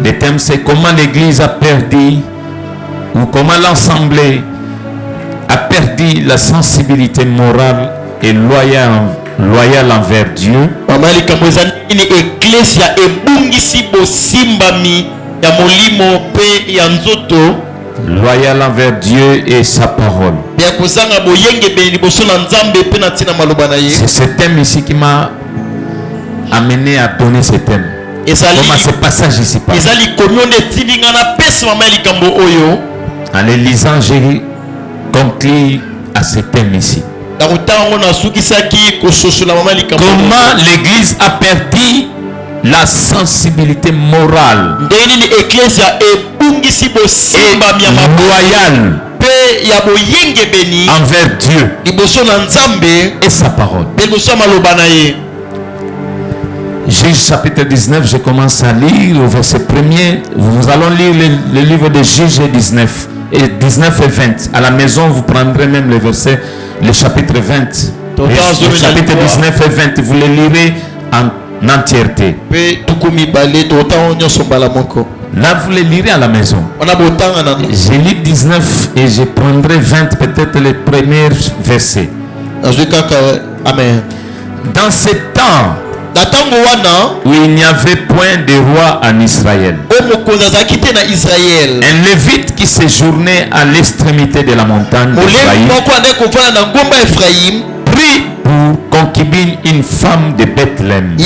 Le thème c'est comment l'Église a perdu, ou comment l'Assemblée a perdu la sensibilité morale et loyale envers Dieu. Loyal envers Dieu et sa parole. C'est ce thème ici qui m'a amené à donner ce thème. Comment ce passage ici parle. En les lisant, j'ai conclu à ce thème ici. Comment l'Église a perdu la sensibilité morale et loyale envers Dieu et sa parole. Juge chapitre 19, je commence à lire au verset 1er. Nous allons lire le livre de Juge 19 et 20. À la maison, vous prendrez même le verset, le chapitre 20. Le chapitre 19 et 20, vous le lirez en entièreté. Là, vous les lirez à la maison. Je lis 19 et je prendrai 20, peut-être les premiers versets. Amen. Dans ce temps où il n'y avait point de roi en Israël, un lévite qui séjournait à l'extrémité de la montagne d'Ephraïm prit pour concubine une femme de Bethléem, de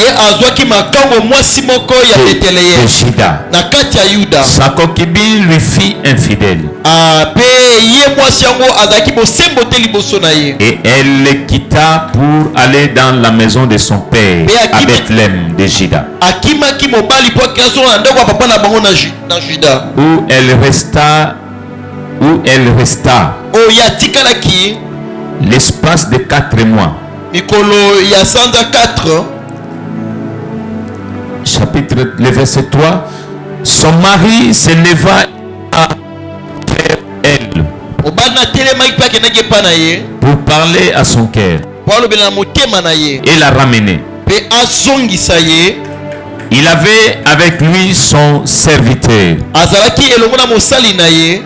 Juda. Sa concubine lui fit infidèle et elle le quitta pour aller dans la maison de son père à Bethléem de Juda, où elle resta l'espace de 4 mois. Chapitre, le verset 3. Son mari se leva vers elle pour parler à son cœur et la ramener. Il avait avec lui son serviteur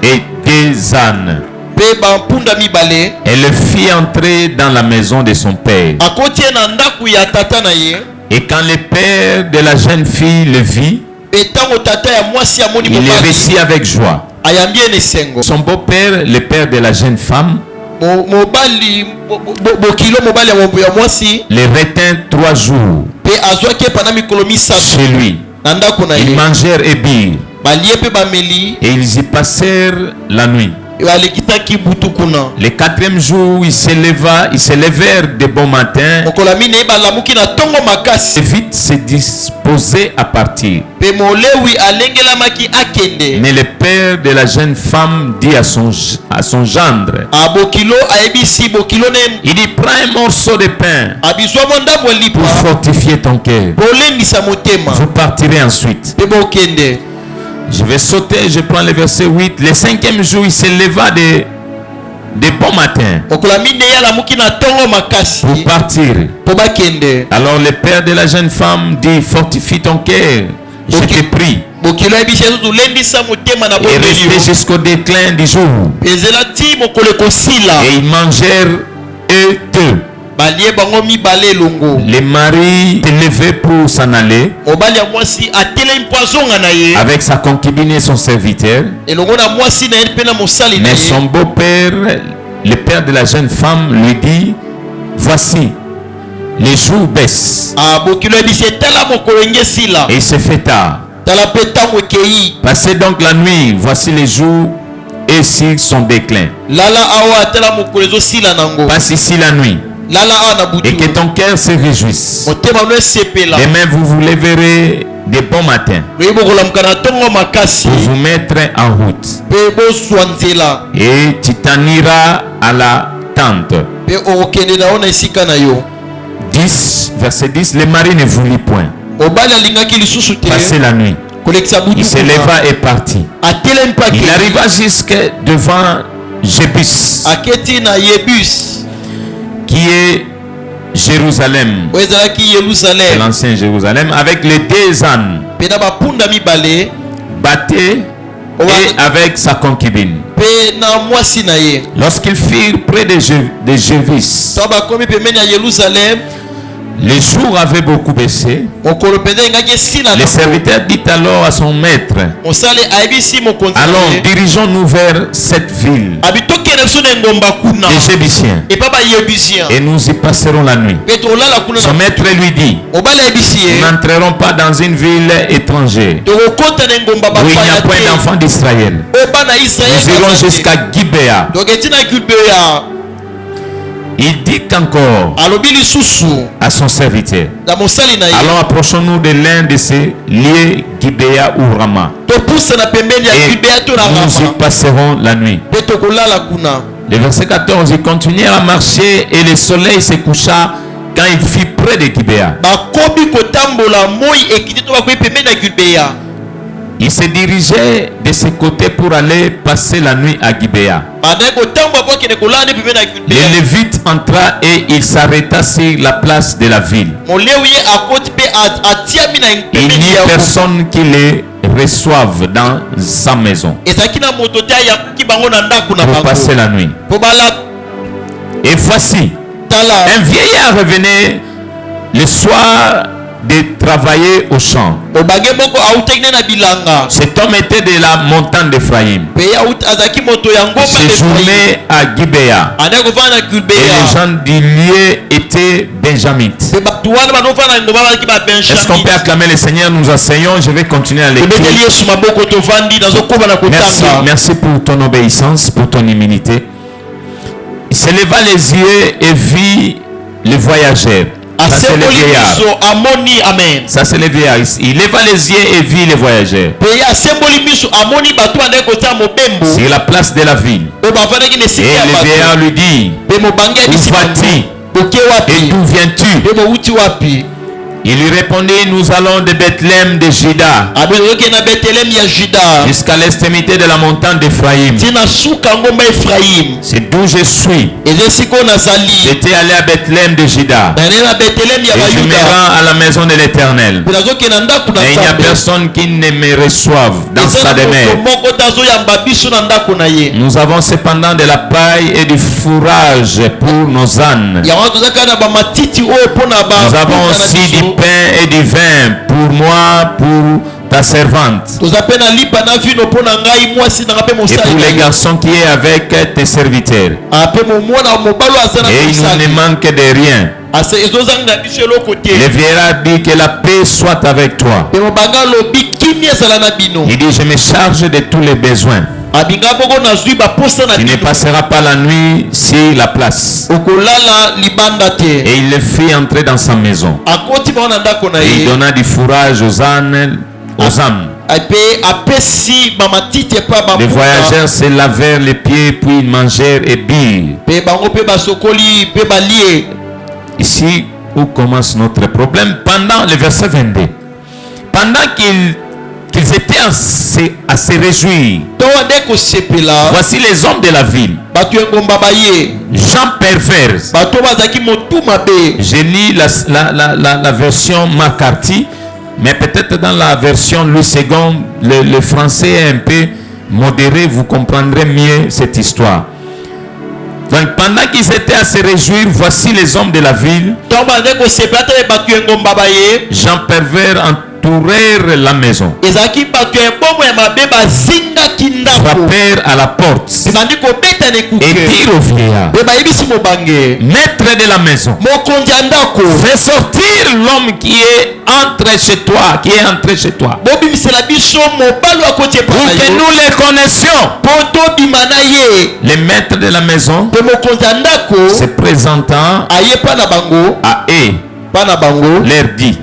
et 2 ânes. Elle le fit entrer dans la maison de son père. Et quand le père de la jeune fille le vit, il le reçut avec joie. Son beau-père, le père de la jeune femme, le retint 3 jours chez lui. Ils mangèrent et birent, et ils y passèrent la nuit. Le 4e jour, ils se levèrent de bon matin et vite se disposaient à partir. Mais le père de la jeune femme dit à son gendre, il dit, prends un morceau de pain pour fortifier ton cœur. Vous partirez ensuite. Je vais sauter, je prends le verset 8. Le 5e jour, il se leva de bon matin pour partir. Alors le père de la jeune femme dit, fortifie ton cœur, je te prie. Et restait jusqu'au déclin du jour. Et ils mangèrent eux deux. Le mari s'est levé pour s'en aller avec sa concubine et son serviteur. Mais son beau-père, le père de la jeune femme, lui dit, voici, les jours baissent. Et il se fait tard. Passez donc la nuit, voici les jours et sur son déclin. Passe ici la nuit. Et que ton cœur se réjouisse. Demain vous vous lèverez de bon matin pour vous mettre en route. Et tu t'en iras à la tente. 10, verset 10. Le mari ne voulut point passer la nuit. Il se leva et partit. Il arriva jusque devant Jébus, qui est Jérusalem, l'ancien Jérusalem, avec les 2 ânes battait et avec sa concubine. Lorsqu'ils firent près de Jévis, les jours avaient beaucoup baissé. Le serviteur dit alors à son maître, allons, dirigeons-nous vers cette ville des Jébusiens et nous y passerons la nuit. Son maître lui dit, nous n'entrerons pas dans une ville étrangère où il n'y a point d'enfants d'Israël. Nous irons jusqu'à Gibéa. Il dit encore à son serviteur, allons, approchons-nous de l'un de ces lieux, Gibéa ou Rama, et nous y passerons la nuit. Le verset 14, ils continuèrent à marcher et le soleil se coucha quand il fut près de Gibéa. Il se dirigeait de ce côté pour aller passer la nuit à Gibéa. Le Lévite entra et il s'arrêta sur la place de la ville. Il n'y a personne qui les reçoive dans sa maison pour passer la nuit. Et voici, un vieillard revenait le soir de travailler au champ. Cet homme était de la montagne d'Ephraïm. Séjournait à Gibéa. Et les gens du lieu étaient benjamites. Est-ce qu'on peut acclamer le Seigneur? Nous enseignons. Je vais continuer à l'écouter. Merci pour ton obéissance, pour ton humilité. Il se leva les yeux et vit les voyageurs. Ça c'est le vieillard. Ça c'est le vieillard. Il leva les yeux et vit les voyageurs sur la place de la ville. Et le vieillard lui dit, où vas-tu et d'où viens-tu? Il lui répondit, nous allons de Bethléem de Juda jusqu'à l'extrémité de la montagne d'Ephraïm. C'est d'où je suis. J'étais allé à Bethléem de Juda et je me rends à la maison de l'Éternel. Et il n'y a personne qui ne me reçoive dans sa demeure. Nous avons cependant de la paille et du fourrage pour nos ânes. Nous avons aussi du pain et du vin pour moi, pour ta servante, et pour les garçons qui est avec tes serviteurs. Et il ne manque de rien. Le vieillard dit que la paix soit avec toi. Il dit, je me charge de tous les besoins. Il ne passera pas la nuit sur la place. Et il le fit entrer dans sa maison. Et il donna du fourrage aux ânes. Les voyageurs se lavèrent les pieds, puis ils mangèrent et birent. Ici où commence notre problème. Pendant le verset 22, pendant qu'ils étaient à se réjouir, voici les hommes de la ville, gens pervers. J'ai lu la version McCarthy, mais peut-être dans la version Louis II, le français est un peu modéré, vous comprendrez mieux cette histoire. Donc pendant qu'ils étaient à se réjouir, voici les hommes de la ville, gens pervers entourèrent la maison, frappèrent à la porte et dirent au vieillard, maître de la maison, fais sortir l'homme qui est entré chez toi, pour que nous les connaissions. Le maître de la maison se présentant à eux, leur dit,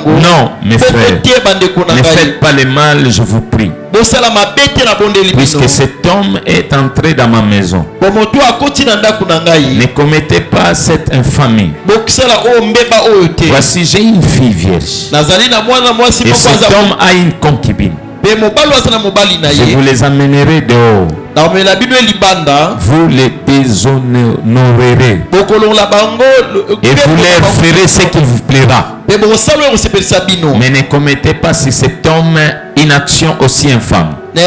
non mes frères, ne faites pas le mal, je vous prie, puisque cet homme est entré dans ma maison. Ne commettez pas cette infamie. Voici, j'ai une fille vierge et cet homme a une concubine. Je vous les amènerai dehors. Vous les déshonorerez. Et vous leur ferez ce qu'il vous plaira. Mais ne commettez pas sur cet homme une action aussi infâme. Ces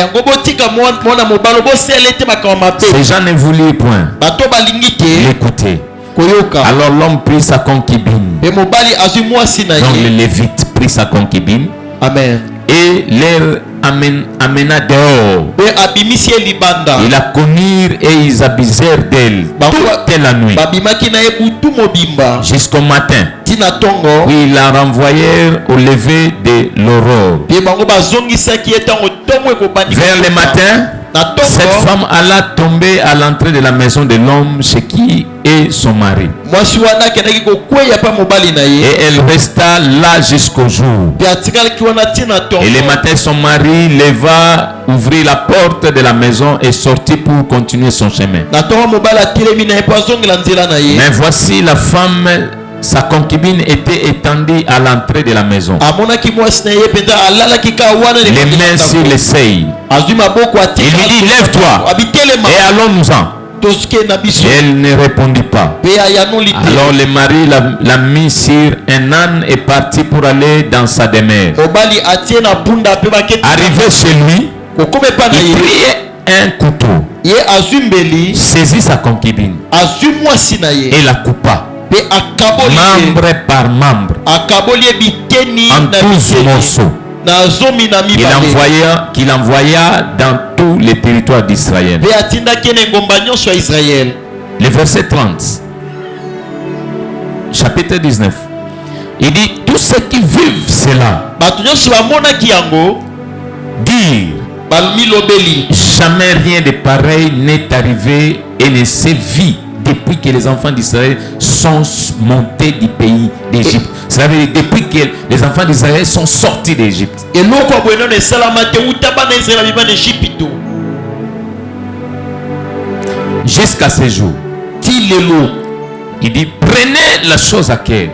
gens ne voulaient point l'écouter. Alors l'homme prit sa concubine. Donc le Lévite prit sa concubine. Amen. Et les amena dehors. Ils la connurent et ils abusèrent d'elle toute la nuit jusqu'au matin. Puis ils la renvoyèrent au lever de l'aurore. Vers le matin, cette femme alla tomber à l'entrée de la maison de l'homme chez qui est son mari. Et elle resta là jusqu'au jour. Et le matin, son mari leva, ouvrit la porte de la maison et sortit pour continuer son chemin. Mais voici la femme, sa concubine était étendue à l'entrée de la maison, les mains sur les seuils. Il lui dit, lève-toi et allons-nous-en. Et elle ne répondit pas. Alors le mari l'a mis sur un âne et partit pour aller dans sa demeure. Arrivé chez lui, il prit un couteau, saisit sa concubine et la coupa membre par membre en 12 morceaux qu'il envoya dans tous les territoires d'Israël. Le verset 30, chapitre 19, il dit, tous ceux qui vivent cela dire, jamais rien de pareil n'est arrivé et ne s'est vu depuis que les enfants d'Israël sont montés du pays d'Égypte. Ça veut dire depuis que les enfants d'Israël sont sortis d'Égypte. Jusqu'à ce jour. Il dit, prenez la chose à cœur.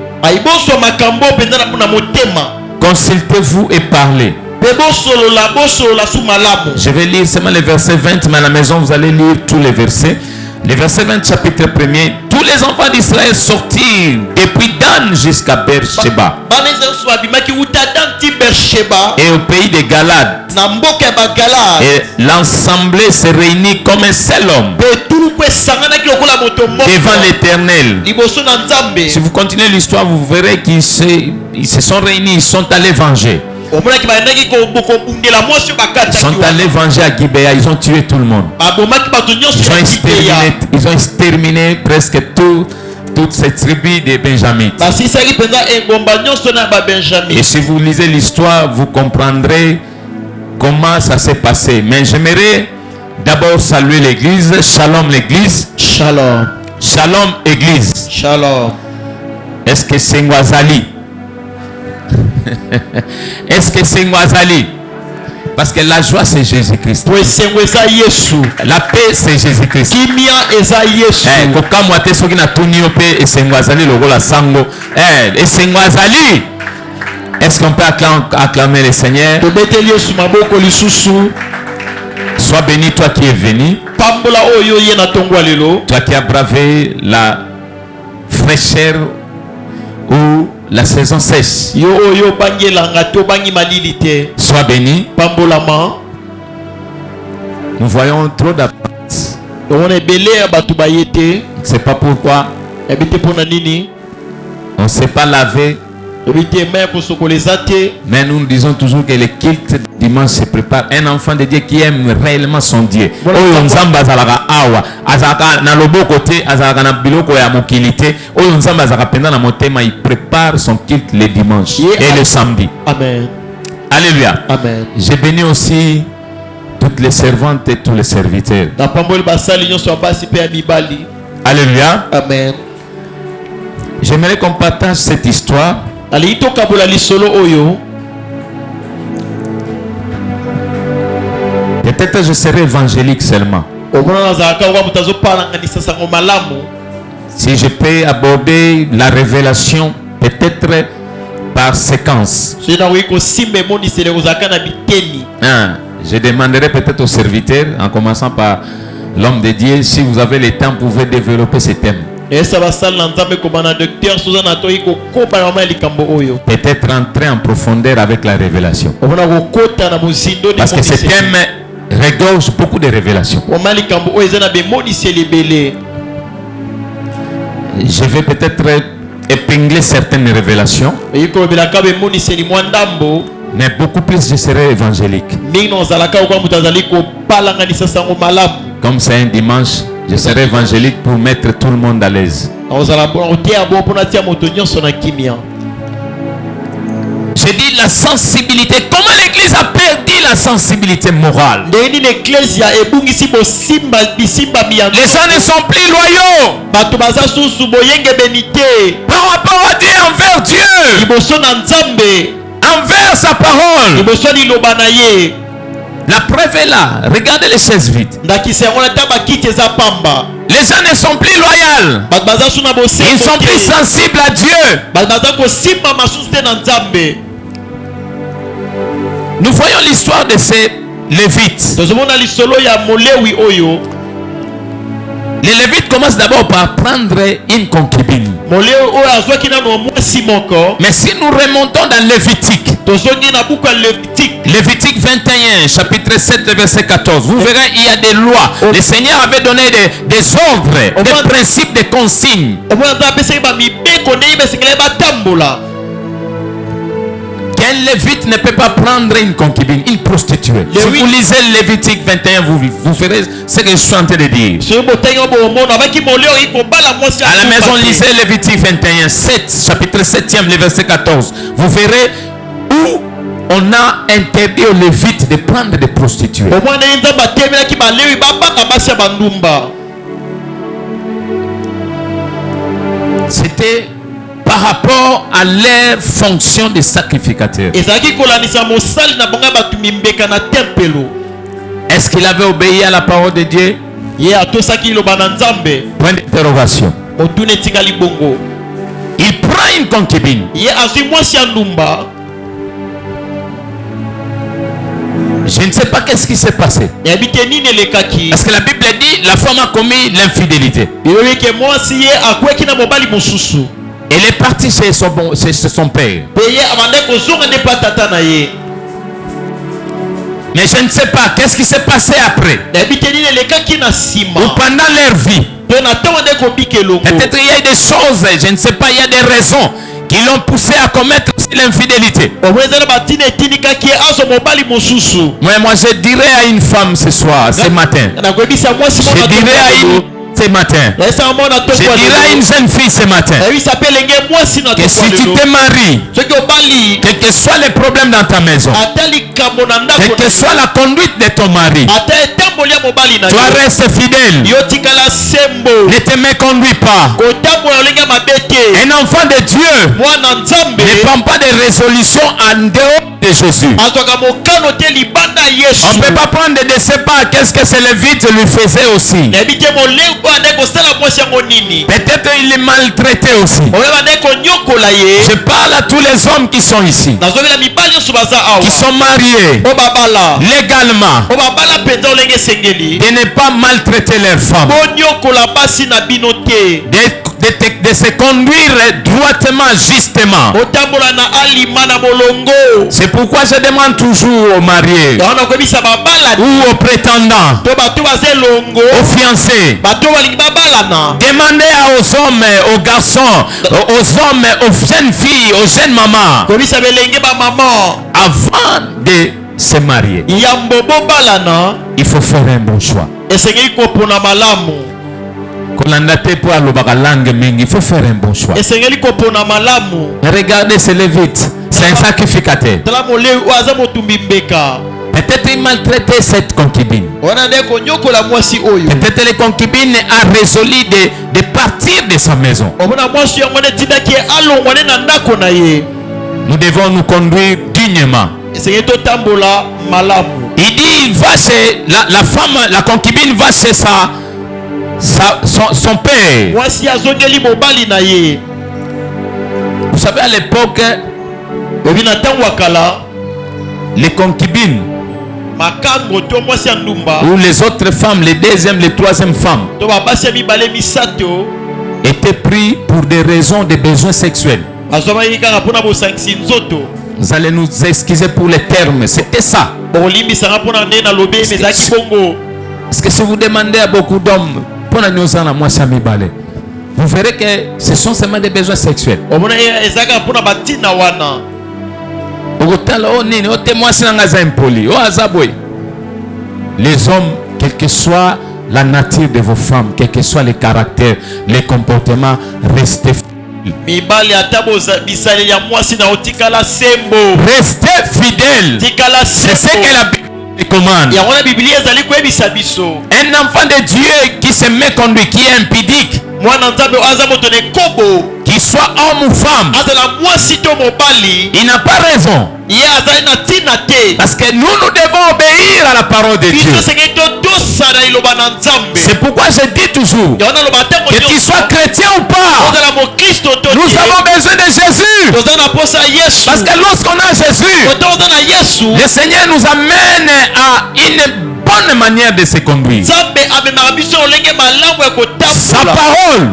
Consultez-vous et parlez. Je vais lire seulement les versets 20, mais à la maison vous allez lire tous les versets. Le verset 20, chapitre 1er, tous les enfants d'Israël sortirent depuis Dan jusqu'à Beersheba et au pays de Galad. Et l'assemblée se réunit comme un seul homme devant l'Éternel. Si vous continuez l'histoire, vous verrez qu'ils se sont réunis, ils sont allés venger. Ils sont allés venger à Gibea, ils ont tué tout le monde. Ils ont exterminé presque toute cette tribu des Benjamites. Et si vous lisez l'histoire, vous comprendrez comment ça s'est passé. Mais j'aimerais d'abord saluer l'église. Shalom l'église. Shalom. Shalom église. Shalom. Est-ce que c'est Ngwazali? Est-ce que c'est Ngwazali? Parce que la joie c'est Jésus-Christ. La paix c'est Jésus-Christ. Est-ce qu'on peut acclamer le Seigneur? Sois béni toi qui es venu. Toi qui as bravé la fraîcheur ou la saison sèche. Sois béni. Nous voyons trop d'absence. C'est pas pourquoi on ne s'est pas lavé. Mais nous disons toujours que le culte dimanche se prépare. Un enfant de Dieu qui aime réellement son Dieu. Il prépare son culte le dimanche et le samedi. Amen. Alléluia. Amen. Je bénis aussi toutes les servantes et tous les serviteurs. Alléluia. Amen. J'aimerais qu'on partage cette histoire. Peut-être je serai évangélique seulement. Si je peux aborder la révélation, peut-être par par séquence. Je demanderai peut-être aux serviteurs, en commençant par l'homme de Dieu, si vous avez le temps, vous pouvez développer ce thème. Peut-être entrer en profondeur avec la révélation. Parce que ce thème regorge beaucoup de révélations. Je vais peut-être épingler certaines révélations, mais beaucoup plus je serai évangélique. Comme c'est un dimanche, je serai évangélique pour mettre tout le monde à l'aise. J'ai dit la sensibilité. Comment l'église a perdu la sensibilité morale? Les gens ne sont plus loyaux par rapport à Dieu, envers Dieu, envers sa parole. La preuve est là. Regardez les chaises vides. Les gens ne sont plus loyaux. Ils sont plus sensibles à Dieu. Nous voyons l'histoire de ces Lévites. Les Lévites commencent d'abord par prendre une concubine. Mais si nous remontons dans Lévitique, Lévitique 21, chapitre 7, verset 14, vous verrez, il y a des lois. Le Seigneur avait donné des ordres, des principes, des consignes. Qu'un Lévite ne peut pas prendre une concubine, une prostituée. Si vous lisez Lévitique 21, vous verrez ce que je suis en train de dire. À la maison, lisez Lévitique 21, 7, chapitre 7, le verset 14. Vous verrez où on a interdit aux Lévites de prendre des prostituées. C'était par rapport à leur fonction de sacrificateur. Est-ce qu'il avait obéi à la parole de Dieu? Point d'interrogation. Il prend une concubine. Je ne sais pas qu'est-ce qui s'est passé. Parce que la Bible dit la femme a commis l'infidélité. Elle est partie chez son père. Mais je ne sais pas qu'est-ce qui s'est passé après. Ou pendant leur vie. Peut-être il y a des choses, je ne sais pas, il y a des raisons qui l'ont poussé à commettre l'infidélité. Moi, je dirais à une femme ce soir, ce matin. Je dirais à une ce matin. Je dirais à une jeune fille ce matin que si tu te maries, quel que soit les problèmes dans ta maison, quelle que soit la conduite de ton mari, toi restes fidèle. Ne te méconduis pas. Un enfant de Dieu ne prend pas de résolution en dehors de Jésus. On ne peut pas prendre de ses pas. Qu'est-ce que c'est le vide lui faisait aussi? Peut-être il est maltraité aussi. Je parle à tous les hommes qui sont ici, qui sont mariés légalement, de ne pas maltraiter leurs femmes, de se conduire droitement, justement. C'est pourquoi je demande toujours aux mariés ou aux prétendants, aux fiancés, demandez aux hommes, aux garçons, aux hommes, aux jeunes filles, aux jeunes mamans, avant de se marier, il faut faire un bon choix. Il faut faire un bon choix. Regardez, c'est Lévite, c'est un sacrificateur. Peut-être il maltraitait cette concubine. Peut-être la concubine a résolu de partir de sa maison. Nous devons nous conduire dignement. Il dit, il va chez la femme, la concubine va chez son père. Vous savez, à l'époque, Oyebi na tango wakala les concubines makango to mwasi ndumba ou les autres femmes, les deuxième, les troisième femmes to babasi mibale misato étaient pris pour des raisons de besoins sexuels. azoma yika pona bo sangisi nzoto. Vous allez nous excuser pour les termes, c'était ça. Bolimbisanga pona ndena lobe mezaki bongo. Parce que si vous demandez à beaucoup d'hommes, pona nyozana mwasi mibale, vous verrez que ce sont seulement des besoins sexuels. Omona ezaka pona batina wana. Les hommes, quelle que soit la nature de vos femmes, quel que soit les caractères, les comportements, restez fidèles. Restez fidèles. C'est ce que la Bible commande. Un enfant de Dieu qui se méconduit, qui est impudique, qu'il soit homme ou femme, il n'a pas raison. Parce que nous devons obéir à la parole de Dieu. C'est pourquoi je dis toujours, que tu sois chrétien ou pas, nous avons besoin de Jésus. Parce que lorsqu'on a Jésus, le Seigneur nous amène à une bonne manière de se conduire. Sa parole,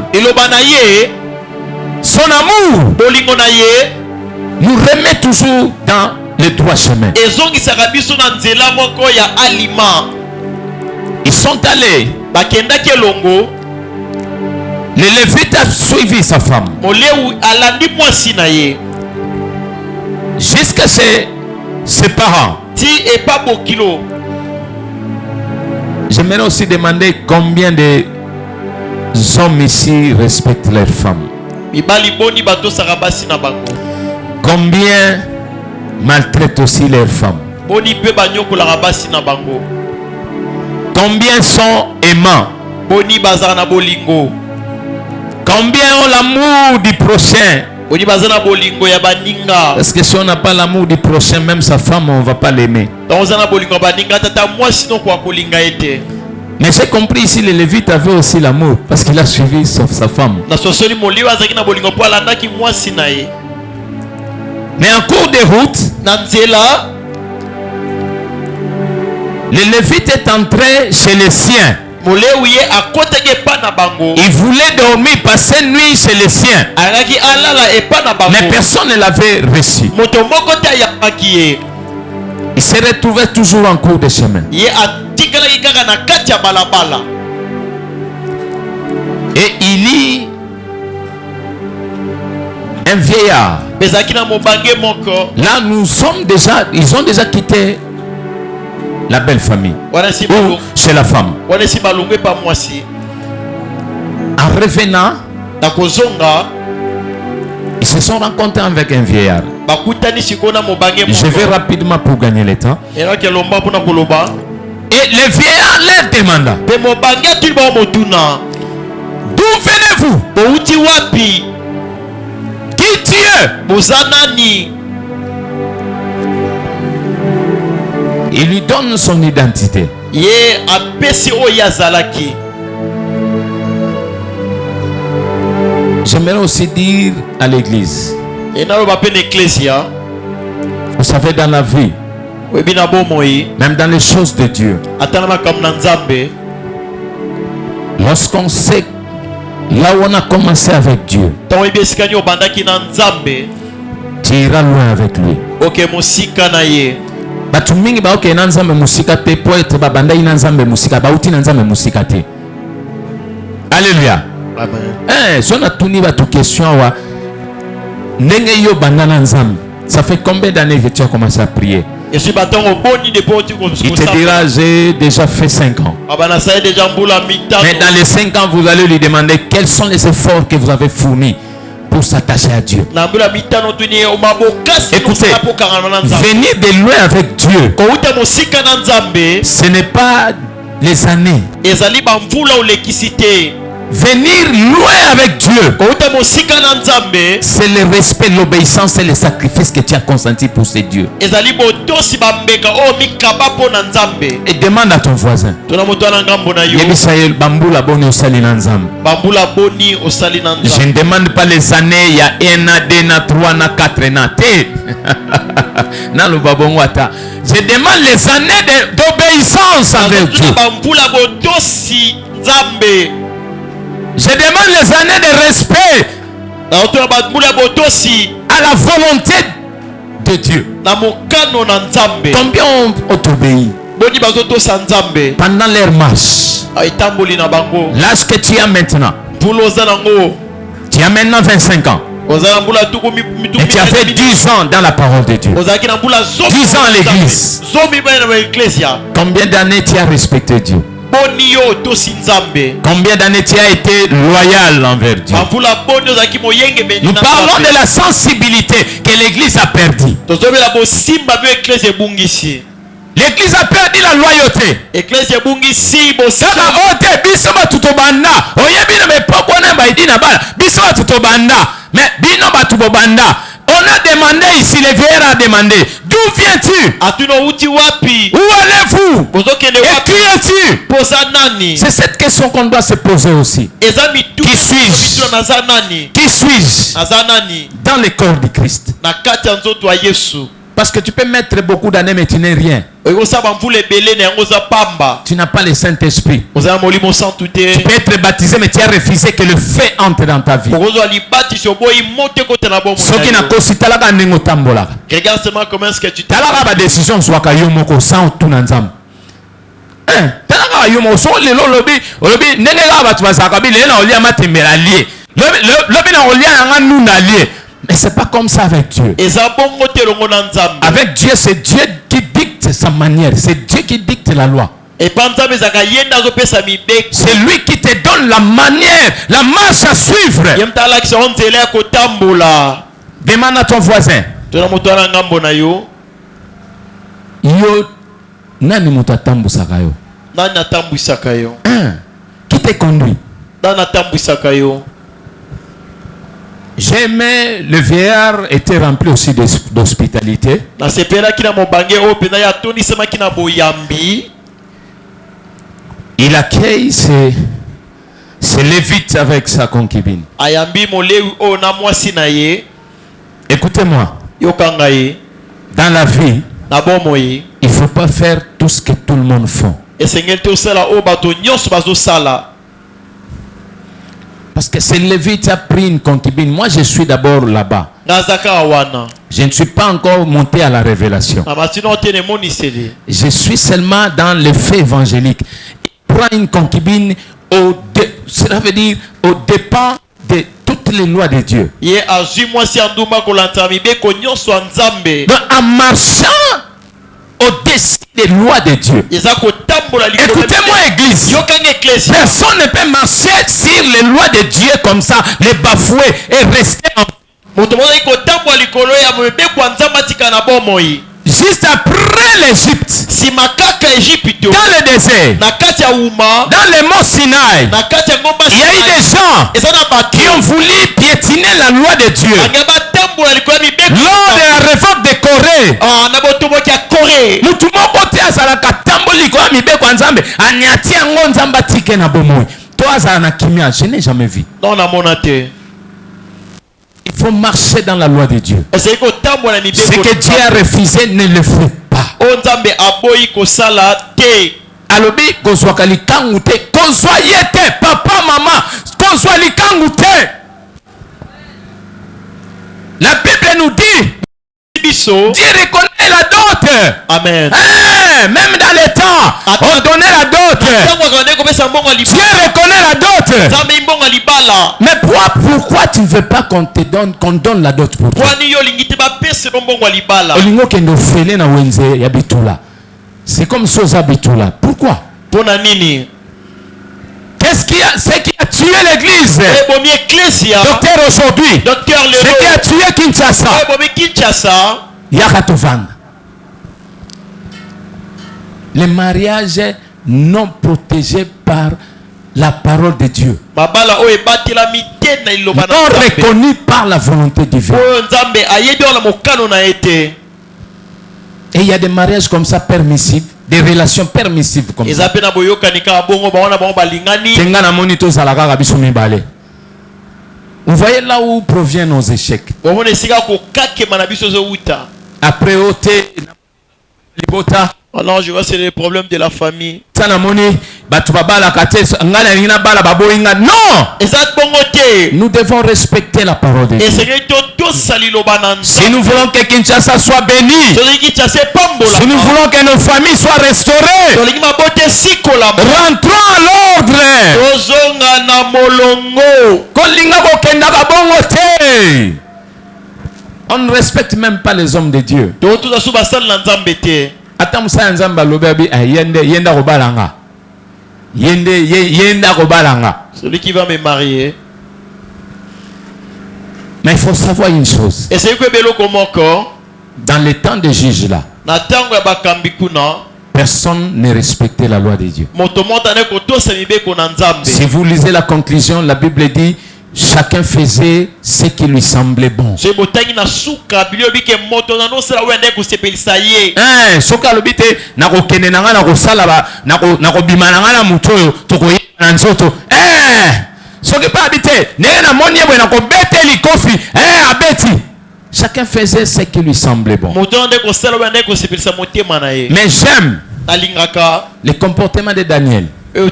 son amour, nous remet toujours dans le droit chemin. Ils sont allés. Le Lévite a suivi sa femme jusqu'à ses parents. J'aimerais aussi demander combien de hommes ici respectent leurs femmes. Combien maltraitent aussi leurs femmes. Combien sont aimants. Combien ont l'amour du prochain. Parce que si on n'a pas l'amour du prochain, même sa femme, on ne va pas l'aimer. Mais j'ai compris ici, le Lévite avait aussi l'amour parce qu'il a suivi sa femme. Mais en cours de route, le Lévite est entré chez les siens. Il voulait dormir, passer nuit chez les siens. Mais personne ne l'avait reçu. Il se retrouvait toujours en cours de chemin. Et il lit un vieillard. Là, ils ont déjà quitté la belle famille ou chez la femme. En revenant, ils se sont rencontrés avec un vieillard. Je vais rapidement pour gagner le temps. Et le vieillard leur demanda: d'où venez-vous? Qui tu es? Il lui donne son identité. J'aimerais aussi dire à l'église, vous savez, dans la vie, même dans les choses de Dieu, lorsqu'on sait là où on a commencé avec Dieu, tu iras loin avec lui. Batu mingi ba oke na nzambe musika te po etre babanda ina nzambe musika ba uti na nzambe musika te. Alléluia. Amen. So na tuni ba tu question wa ndenge yo banda na nzambe. Ça fait combien d'années que tu as commencé à prier? Il te dira, j'ai déjà fait 5 ans. Mais dans les 5 ans, vous allez lui demander quels sont les efforts que vous avez fournis pour s'attacher à Dieu. Écoutez, venir de loin avec Dieu, ce n'est pas les années. Venir loin avec Dieu, kouta mosika na nzambe c'est le respect, l'obéissance et le sacrifice que tu as consenti pour ces dieux. ezali botosi bambeka o mikaba po na nzambe. Et demande à ton voisin. Tona moto na ngambo na yo Yebisaïel bambula boni osali na nzambe. bambula boni osali na Je nzambe. ne demande pas les années, il y a 1 an, 2 ans, 3 ans, 4 ans. Je demande les années d'obéissance envers Dieu. bambula botosi nzambe. Je demande les années de respect na bambula botosi à la volonté de Dieu. na mokano na nzambe. Combien ont obéi boni bazotosa nzambe pendant leur marche? etamboli na bango. L'âge que tu as maintenant, mbula oza nango tu as maintenant 25 ans. oza na mbula tuku Et tu as fait 10 ans dans la parole de Dieu. ozalaki na mbula 10 ans à l'église. zomi bana na baeklesia. Combien d'années tu as respecté Dieu? boni yo otosi nzambe. Combien d'années tu as été loyal envers Dieu? bambula boni ozalaki moyengemeli Nous na parlons nzambe. de la sensibilité que l'église a perdue. tozobela bosimba byo eklesia ebungisi. L'église a perdu la loyauté. eklesia ebungisi Kaka bosimba. ote biso batu tobanda. Oyebi na mepoko na baidi na bala. Biso batu tobanda. Mais bino batu bobanda. On a demandé ici, le vieillard a demandé. D'où viens-tu? atuno uti wapi Où allez-vous? bozokende Et wapi qui es-tu? poza nani. C'est cette question qu'on doit se poser aussi. eza mitu Qui suis-je? bituna naza nani. Qui suis-je naza nani dans le corps du Christ? na kati ya nzoto ya yesu. Parce que tu peux mettre beaucoup d'années mais tu n'es rien. okosala bamvula ebele na yango oza pamba. Tu n'as pas le Saint-Esprit. ozala molimo santu Tu te. peux être baptisé mais tu as refusé que le feu entre dans ta vie. okozwa libatisi oboyi moto ekota na bomoi Soki na na yo. kosi talaka ndenge otambolaka. regarde seulement comment est-ce que tu Talaka ba décision zwaka yo moko sans otuna nzambe. Talaka yo moko so lelo lobi ndenge kaka bato bazalaka bi lelo na olia matembela lie. Lobi na olia yanga nuna lie. Mais c'est pas comme ça avec Dieu. eza bongo te elongo na nzambe. Avec Dieu, c'est Dieu qui dicte sa manière. C'est Dieu qui dicte la loi. epa nzambe ezalaka ye nde azopesa mibeko. C'est lui qui te donne la manière, la marche à suivre. ye mta alakisa yo nzela ya kotambola. Demande à ton voisin. tona moto wana ngambo na yo Yo, nani moto atambusaka yo? nani atambwisaka yo. Qui te conduit? nani atambwisaka yo. J'aimais, le vieillard était rempli aussi d'hospitalité. nasepelaki na mobange oyo mpenza ye atonisamaki na boyambi. Il accueille ses lévites avec sa concubine. ayambi molewi oyo na mwasi na ye. Écoutez-moi, yokanga ye dans la vie, na bomoi. il ne faut pas faire tout ce que tout le monde fait. esengeli te osala oyo bato nyonso bazosala. Parce que ce lévite a pris une concubine. Moi, je suis d'abord là-bas. nazaka wana Je ne suis pas encore monté à la révélation. na matino te nemoniseli. Je suis seulement dans le fait évangélique. Il prend une concubine cela veut dire au dépend de toutes les lois de Dieu. ye azwi mwasi ya ndumba kolanda mibeko nyonso ya nzambe. Donc, en marchant au-dessus des lois de Dieu. eza kotambola likolo ya Écoutez-moi, église. yokanga eklesia. Personne ne peut marcher sur les lois de Dieu comme ça, les bafouer et rester en... moto moko azali kotambola likolo ya mibeko ya nzambe atika na bomoi. Juste après l'Égypte, nsima kaka Ejipito dans le désert, na kati ya uma dans le mont Sinaï, na kati ya ngomba il y a eu des gens eza na bato qui ont voulu piétiner la loi de Dieu. bangai batambola likolo ya mibeko. Lors de la révolte de Corée, na botomboki ya kore. mutu moko te azalaka tamboli likolo ya mibeko ya nzambe aniati yango nzambe atike na bomoi to azala na kimia. Je n'ai jamais vu. non namona te. Il faut marcher dans la loi de Dieu. ezali kotambola mibeko. Ce que Dieu a refusé, ne le fait pas. oyo nzambe aboyi kosala te. Alobi kozwaka likangu te, kozwa ye te, papa mama, kozwa likangu te. La Bible nous dit, biso. Dieu reconnaît la dot. amen. Même dans les temps, on donnait la dot. ntango akande kopesa mbongo ya Dieu libala. reconnaît la dot. nzambe mbongo ya libala. Mais pourquoi tu ne veux pas qu'on donne la dot pour toi? pwani yo olingi te bapesa no mbongo ya libala. Olingo kendo fele na wenze ya bitula. C'est comme Sosa bitula. Pourquoi? mpona nini. Qu'est-ce qui a tué l'église? ebomi eklesia. Docteur aujourd'hui. docteur Ce qui a lelo. tué Kinshasa. ebomi kinshasa. Yakatovanda. Les mariages non protégés par la parole de Dieu, mabala oyo ebatelami te na liloba na non Nzambe. reconnue par la volonté divine. Oyo Nzambe ayebi na mokano na ete. Et il y a des mariages comme ça permissifs, des relations permissives comme ça. Ezape na boyokani ka bongo baona bango balingani. Tenga na monito zalaka kabiso mibale. Vous voyez là où proviennent nos échecs. Omona esika ko kakema na biso zo uta. Après ôter libota. Alors je vois c'est le problème de la famille. Non! Nous devons respecter la parole de Dieu. Si nous voulons que Kinshasa soit béni, si nous voulons que nos familles soient restaurées, rentrons à l'ordre. On ne respecte même pas les hommes de Dieu. Attends, ça nzamba lobabi yenda kobalanga. Yenda kobalanga. Celui qui va me marier. Mais il faut savoir une chose. Et c'est que belo comme encore. Dans les temps des juges là, Na tango ya bakambikuna. personne ne respectait la loi de Dieu. Moto montane ko to semibe ko na Nzambe. Si vous lisez la conclusion, la Bible dit chacun faisait ce qui lui semblait bon. Je botangi na suka bilio bike moto na no sala wende ko sepelisa ye. Soka lobite na ko kende na nga na ko sala ba na ko bimana nga na muto yo to ko na nzoto. Soki pa habité, ne na moni ebo na ko bete likofi, abeti. Chacun faisait ce qui lui semblait bon. Moto ndé ko sala wende ko sepelisa motema na ye. Mais j'aime Alingaka le comportement de Daniel.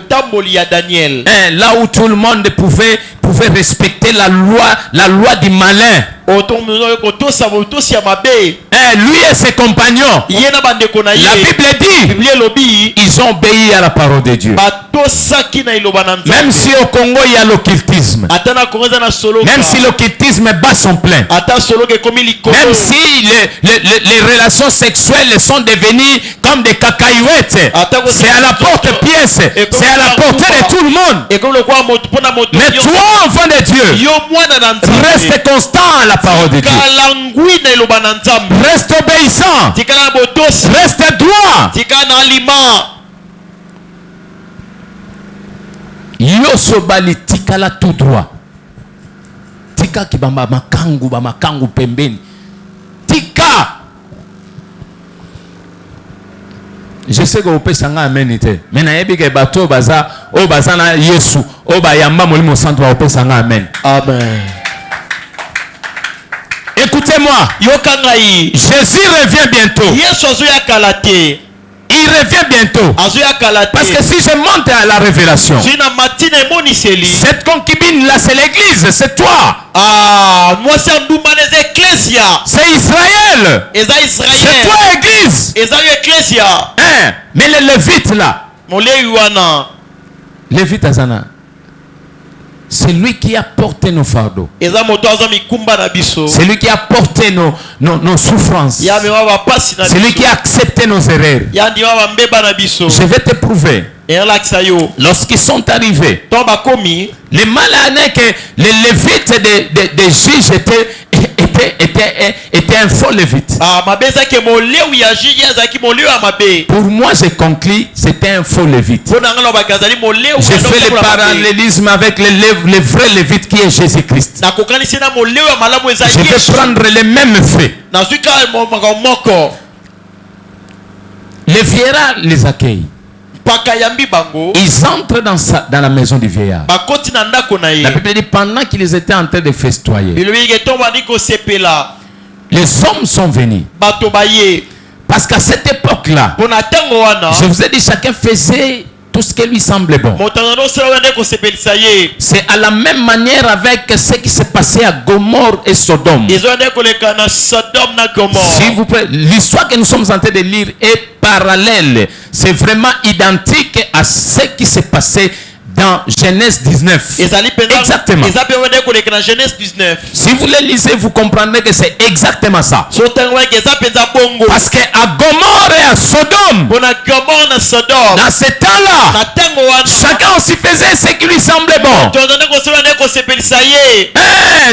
Tamboli ya Daniel. Là où tout le monde pouvait respecter la loi du malin. Lui et ses compagnons. La Bible dit ils ont obéi à la parole de Dieu. Même si au Congo il y a l'occultisme, même si l'occultisme bat son plein, même si les relations sexuelles sont devenues comme des cacahuètes, c'est à la porte-pièce, c'est à la portée de tout le monde. Mais toi, enfant de Dieu, reste constant à la parole de Dieu. Reste obéissant. Reste droit. Yoso bali tikala tout droit. Tika kibamba makangu pembeni. Tika. Je sais que vous pouvez s'en amener. Mais na yebi ke bato baza o baza na Yesu o ba yamba molimo santo ba s'en amen. Amen. Écoutez-moi. Jésus revient bientôt. Il revient bientôt. Parce que si je monte à la révélation, cette concubine là c'est l'église, c'est toi. C'est Israël. C'est toi église. Mais les Lévites là, Lévites Azana, c'est lui qui a porté nos fardeaux. C'est lui qui a porté nos souffrances. C'est lui qui a accepté nos erreurs. Je vais te prouver. Lorsqu'ils sont arrivés, les malades que les Lévites des juges étaient un faux Lévite. Pour moi, j'ai conclu c'était un faux Lévite. J'ai fait le parallélisme avec le vrai Lévite qui est Jésus-Christ. Je vais prendre les mêmes faits. Les vieillards les accueillent. Ils entrent dans la maison du vieillard. La Bible dit pendant qu'ils étaient en train de festoyer, les hommes sont venus. Parce qu'à cette époque-là, je vous ai dit, chacun faisait tout ce qui lui semblait bon. C'est à la même manière avec ce qui s'est passé à Gomorrhe et Sodome. S'il vous plaît, l'histoire que nous sommes en train de lire est parallèle. C'est vraiment identique à ce qui s'est passé dans Genèse 19. Exactement. Si vous le lisez, vous comprendrez que c'est exactement ça. Parce qu'à Gomorrhe et à Sodome, dans ce temps-là, chacun aussi faisait ce qui lui semblait bon.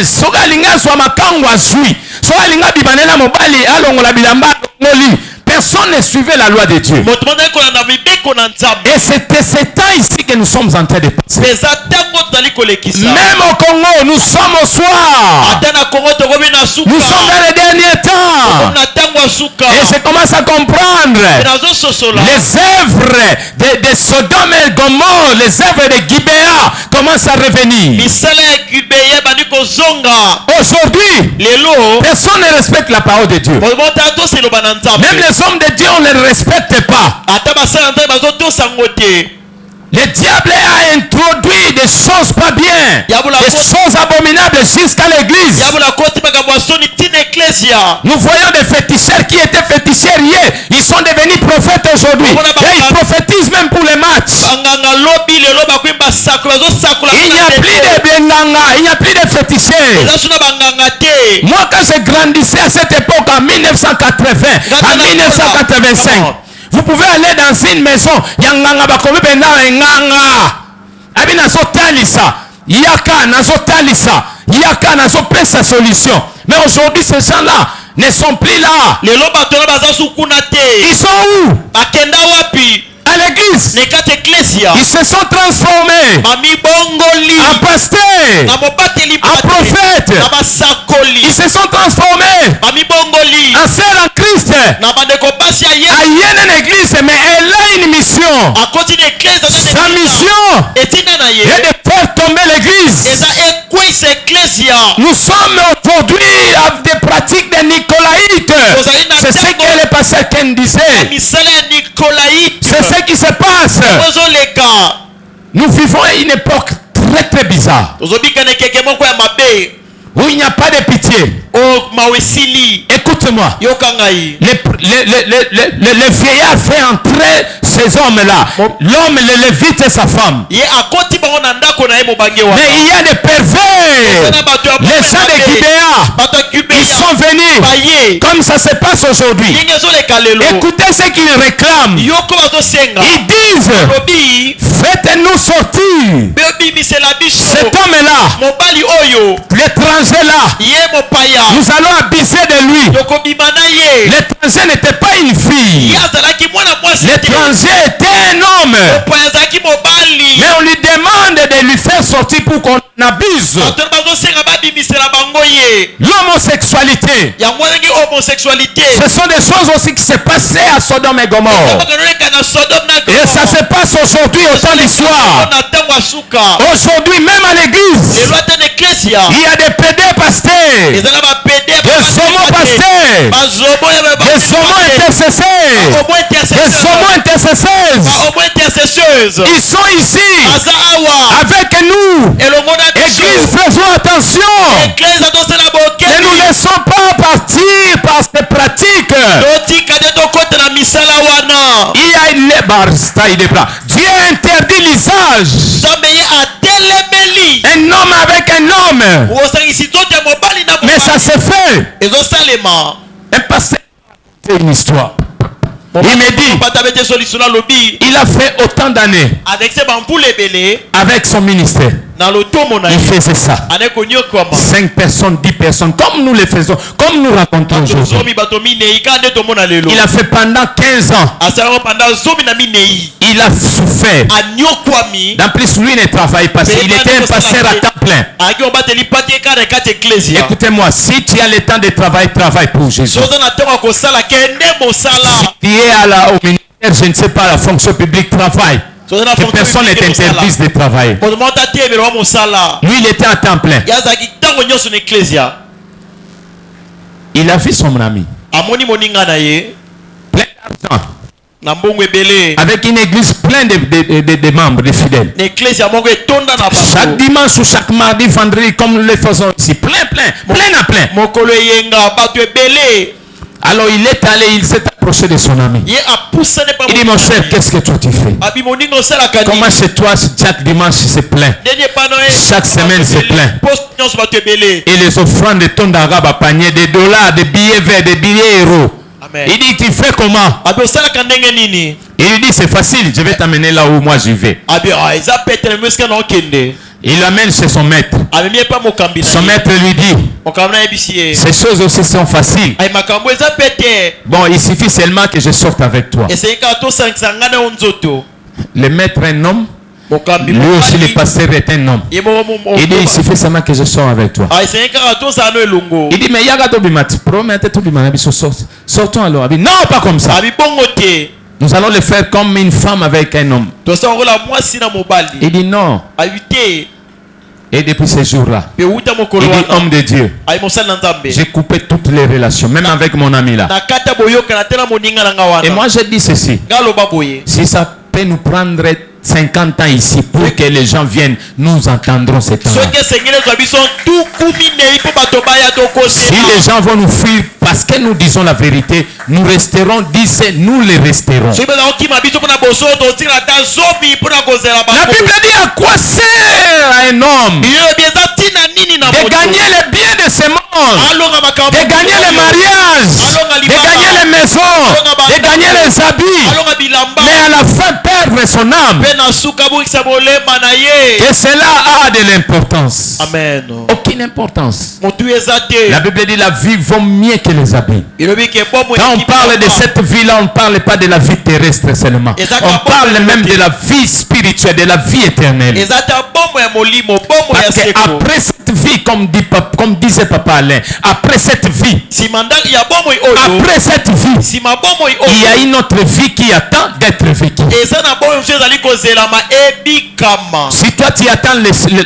Sogalinga soit makango azui. Sogalinga bibanela mobali alongola bilamba ngoli. personne ne suivait la loi de Dieu. moto mondaki kolanda mibeko na nzambe Et c'était ce temps ici que nous sommes en train de passer. eza ntango tozali kolekisa Même au Congo, nous sommes au soir. ata na kongo tokomi na suka Nous sommes dans les derniers temps. na ntango ya suka Et je commence à comprendre nazososola les œuvres de Sodome et Gomorrhe, les œuvres de Gibea commencent à revenir. misala ya gibeya ebandi kozonga Aujourd'hui, lelo personne ne respecte la parole de Dieu. motala toseloba na nzambe Même les hommes de Dieu, on ne les respecte pas. ata basala nzambe bazotosango te Le diable a introduit des choses pas bien, des choses abominables jusqu'à l'église. yabola koti makambo ya soni tina eklesia Nous voyons des féticheurs qui étaient féticheurs hier. Ils sont devenus prophètes aujourd'hui. Et ils prophétisent même pour les matchs. banganga lobi lelo bakomi basakula bazosakola Il n'y a plus de blenganga, il n'y a plus de féticheurs. eza suna banganga te Moi, quand je grandissais à cette époque, en 1980, en 1985, vous pouvez aller dans une maison, yanganga bakomi benda nganga. Abi nazo talisa, yaka nazo talisa, yaka nazo pesa solution. Mais aujourd'hui, ces gens-là ne sont plus là. lelo bato na baza sukuna te Ils sont où? bakenda wapi À l'église. ne kati eklesia Ils se sont transformés bamibongoli en pasteurs, na mobateli en prophètes. na basakoli Ils se sont transformés bamibongoli en sœurs en Christ. na bandeko basi ya ye Aïe une église, mais elle a une mission. akoti na eklese Sa mission etinda na ye est de faire tomber l'église. eza ekwisa eklesia Nous sommes aujourd'hui à des pratiques de Nicolaïtes. C'est ce que le pasteur Ken disait. misala ya nikolaite C'est ce qui se passe. ozoleka Nous vivons une époque très très bizarre tozobika na ekeke moko ya mabe où il n'y a pas de pitié. o mawa esili Écoute-moi. yoka ngai Le vieillard fait entrer ces hommes-là. L'homme, le lévite et sa femme. ye akoti bango na ndako na ye mobange wana Mais il y a des pervers. Les gens de Gibea, bato ya ils gibeya sont venus. baye Comme ça se passe aujourd'hui. ndenge ezoleka lelo Écoutez ce qu'ils réclament. yoko bazosenga Ils disent, lobi faites-nous sortir. beobimisela biso Cet homme-là, mobali oyo l'étranger-là, ye mopaya nous allons abuser de lui. tokobima na ye L'étranger n'était pas une fille. ye azalaki mwana mwasi te L'étranger était un homme. mopaya azalaki mobali Mais on lui demande de lui faire sortir pour qu'on abuse. bato na bazosenga babimisela bango ye L'homosexualité. yango ndenge homosexualité Ce sont des choses aussi qui se passaient à Sodome et Gomorre. bakanoleka na sodome na Et ça se passe aujourd'hui au temps d'histoire. na ntango ya suka Aujourd'hui, même à l'église, lelo ata na eklesia il y a des PD pasteurs, eza na bapede des homopasteurs, bazomo ya des homo-intercesseurs, bahomo des homo-intercesseuses. bahomo intercesseuse Ils sont ici aza awa avec nous. elongo na biso Église, faisons attention. eklesa tosala Ne bokeli nous laissons pas partir par ces pratiques. totika te tokota na misala wana Il y a une barsta, il est bras. Dieu interdit l'usage. nzambe ye atelemeli Un homme avec un homme. osangisi nzoto ya mobali na Mais ça se fait. ezosalema Un pasteur, c'est une histoire. Il me dit, pata bete solution alobi il a fait autant d'années avec se bambula ebele avec son ministère. na lotomo na Il ye faisait ça. ane konyokwama 5 personnes, 10 personnes, comme nous le faisons, comme nous racontons aujourd'hui. zomi bato minei ka nde tomona lelo Il a fait pendant 15 ans. asalango pendant zomi na minei Il a souffert. anyokwami En plus, lui ne travaille pas. Il était un pasteur à temps plein. ayaki obateli pati eka na kati eklesia Écoutez-moi, si tu as le temps de travailler, travaille pour Jésus. soza na ntongo ya kosala kende mosala Si tu es au ministère, je ne sais pas, la fonction publique, travaille. soza na Que personne n'est interdit de travailler. moto moko tati ebele wa mosala Lui, il était à temps plein. ye azalaki ntango nyonso na eklesia Il a vu son ami. amoni moninga na ye Plein d'argent. na mbongo ebele Avec une église pleine de membres, de fidèles. na eklesia moko etonda na Chaque bato dimanche ou chaque mardi, vendredi, comme nous le faisons ici. Plein, plein, plein à plein. mokolo eyenga bato ebele Alors il est allé, il s'est approché de son ami. ye apusane pa Il dit, mon cher, qu'est-ce que toi tu fais? abi moninga osalaka nini Comment chez toi, chaque dimanche, c'est plein? ndenge epano Chaque semaine, c'est plein. poste nyonso bato ebele Et les offrandes de ton arabe panier, des dollars, des billets verts, des billets euros. amen Il dit, tu fais comment? abi osalaka ndenge nini Il lui dit, c'est facile, je vais t'amener là où moi je vais. abi eza petele mo esika na okende Il l'amène chez son maître. amemi epa mokambi na Son ye maître lui dit, Ces choses aussi sont faciles. Bon, il suffit seulement que je sorte avec toi. Le maître est un homme. Lui aussi, le pasteur est un homme. Il dit, il suffit seulement que je sorte avec toi. Il dit, mais Yagato Bimati, sortons alors. Non, pas comme ça. Nous allons le faire comme une femme avec un homme. Il dit non. Et depuis ce jour-là, il dit, homme de Dieu, j'ai coupé toutes les relations, même avec mon ami là. Et moi je dis ceci, si ça peut nous prendre 50 ans ici pour que les gens viennent, nous entendrons ces temps. Si les gens vont nous fuir parce que nous disons la vérité, nous resterons, disent, nous les resterons. La Bible dit à quoi sert à un homme de gagner le bien de ce monde, de gagner le mariage, de gagner les maisons, de gagner les habits, mais à la fin perdre son âme. Et cela a de l'importance. Amen. Aucune importance. La Bible dit la vie vaut mieux que les habits. Quand on parle de cette vie-là, on ne parle pas de la vie terrestre seulement. On parle même de la vie spirituelle, de la vie éternelle. Parce qu'après cette vie, comme disait Papa Alain, après cette vie, il y a une autre vie qui attend d'être vécue. Si toi tu attends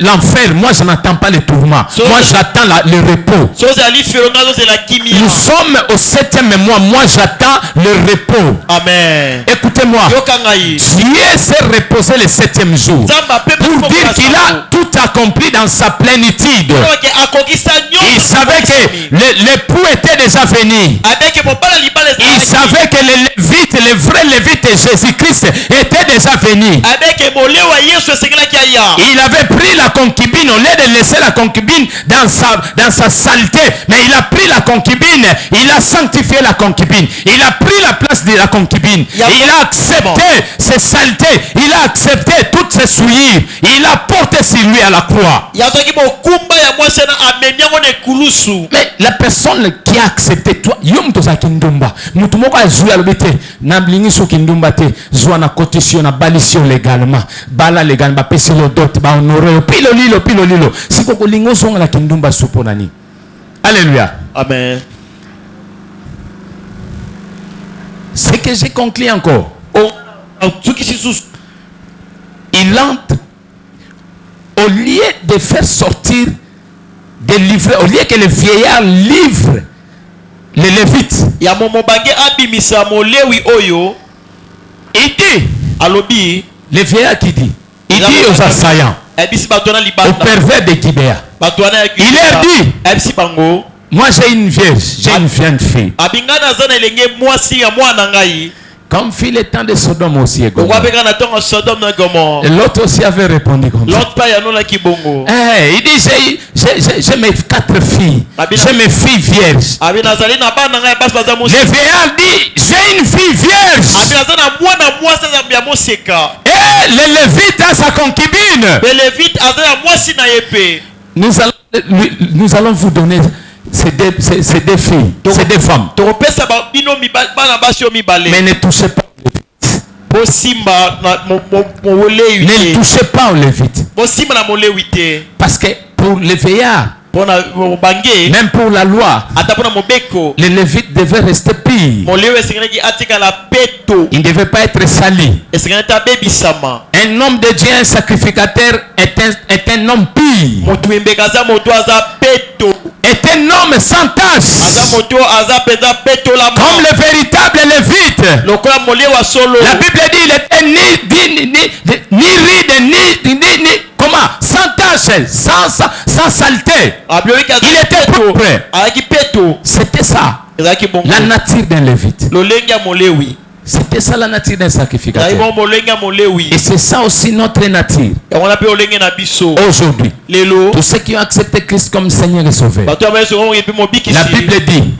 l'enfer, moi je n'attends pas le tourment. Moi j'attends le repos. Nous sommes au 7e mois. Moi j'attends le repos. Amen. Écoutez-moi. Dieu s'est reposé le 7e jour pour dire qu'il a tout accompli dans sa plénitude. Il savait que l'époux était déjà venu. Il savait que le Lévite, le vrai Lévite Jésus-Christ était déjà venu. Il avait pris la concubine au lieu de laisser la concubine dans sa saleté, mais il a pris la concubine, il a sanctifié la concubine, il a pris la place de la concubine, il a accepté ses saletés, il a accepté toutes ses souillures, il a porté sur lui à la croix. Mais la personne qui a accepté toi, kindumba mutumoko azuya lobete na blingiso kindumba te zwa na cotisio na balisio légalement bala légalement ba pesi lo dot ba honorer pilo lilo siko ko lingo songa la kindumba supo nani. Alléluia. Amen. C'est que j'ai conclu encore. Il entre au lieu de faire sortir des livrets, au lieu que le vieillard livre les Lévites, il dit, le vieillard qui dit, il dit aux assaillants, aux pervers de Gibéa, il leur dit, moi j'ai une vierge, j'ai une vieille fille. Comme fit le temps de Sodome aussi. Et l'autre aussi avait répondu comme ça. Il dit, j'ai mes 4 filles. J'ai mes filles vierges. Le vieillard dit, j'ai une fille vierge. Et le Lévite a sa concubine. Nous allons vous donner c'est des filles, c'est des femmes. Mais ne touchez pas aux Lévites. Ne touchez pas aux Lévites. Parce que pour les veillards, même pour la loi, les Lévites devaient rester purs. Ils ne devaient pas être salis. Un homme de Dieu, un sacrificateur, est un homme pur. Est un homme sans tache. Comme le véritable Lévite. La Bible dit il était ni ride, ni comment? Sans tache, sans saleté. Il était propre. C'était ça. La nature d'un Lévite. C'était ça la nature d'un sacrificateur. Et c'est ça aussi notre nature. Aujourd'hui, tous ceux qui ont accepté Christ comme Seigneur et Sauveur, la Bible dit,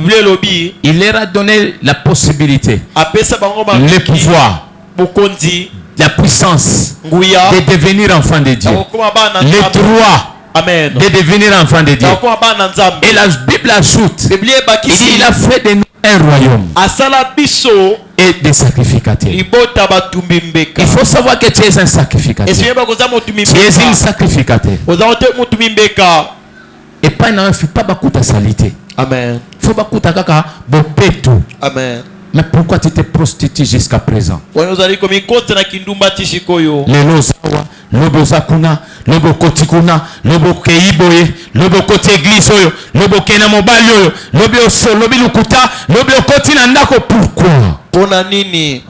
il leur a donné la possibilité, le pouvoir, la puissance de devenir enfant de Dieu, le droit Amen. de devenir enfant de Dieu. Nakuwa bana nzambe. Et la Bible ajoute, Biblia ebakisi. il a fait de nous un royaume Asala biso. et des sacrificateurs. Libota batumbi mbeka. Il faut savoir que tu es un sacrificateur. Esiye bakoza motumbi Tu mbeka. es un sacrificateur. Ozaote motumbi mbeka. Et pas un enfant, pas beaucoup de salité. Amen. Faut beaucoup de kaka bopetu. Amen. Mais pourquoi tu t'es prostitué jusqu'à présent? Wani ozali komi kote na kindumba tishikoyo. Lelo sawa, lobo zakuna, lobo kotikuna, lobo keiboye, lobo koti église oyo, lobo kena mobali oyo, lobo oso, lobi lukuta, lobo koti na ndako. Pourquoi? Pona nini?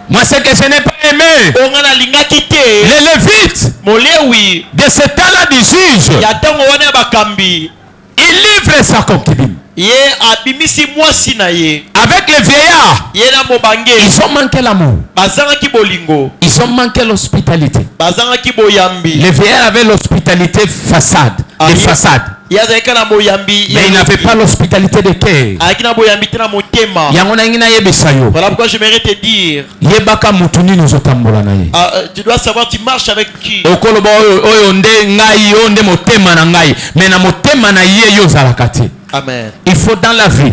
Moi, ce que je n'ai pas aimé, Ongana lingaki te. les Lévites Molewi. de ce temps-là du juge, Ya tango wana bakambi. il livre sa concubine. Ye abimisi mwasi na ye. Avec les vieillards, Ye na mobange. ils ont manqué l'amour. Bazangaki bolingo. Ils ont manqué l'hospitalité. Bazangaki boyambi. Les vieillards avaient l'hospitalité façade, des façades. Ye azalaki na boyambi. Mais ils n'avaient pas l'hospitalité de cœur. Azalaki na boyambi te na motema. Yango na ngina yebisa yo. Voilà pourquoi j'aimerais te dire. Yebaka mutu nini ozotambola na ye. Tu dois savoir tu marches avec qui. Okoloba oyo nde ngai oyo nde motema na ngai. Mais na motema na ye yo ozalaka te. Amen. Il faut dans la vie,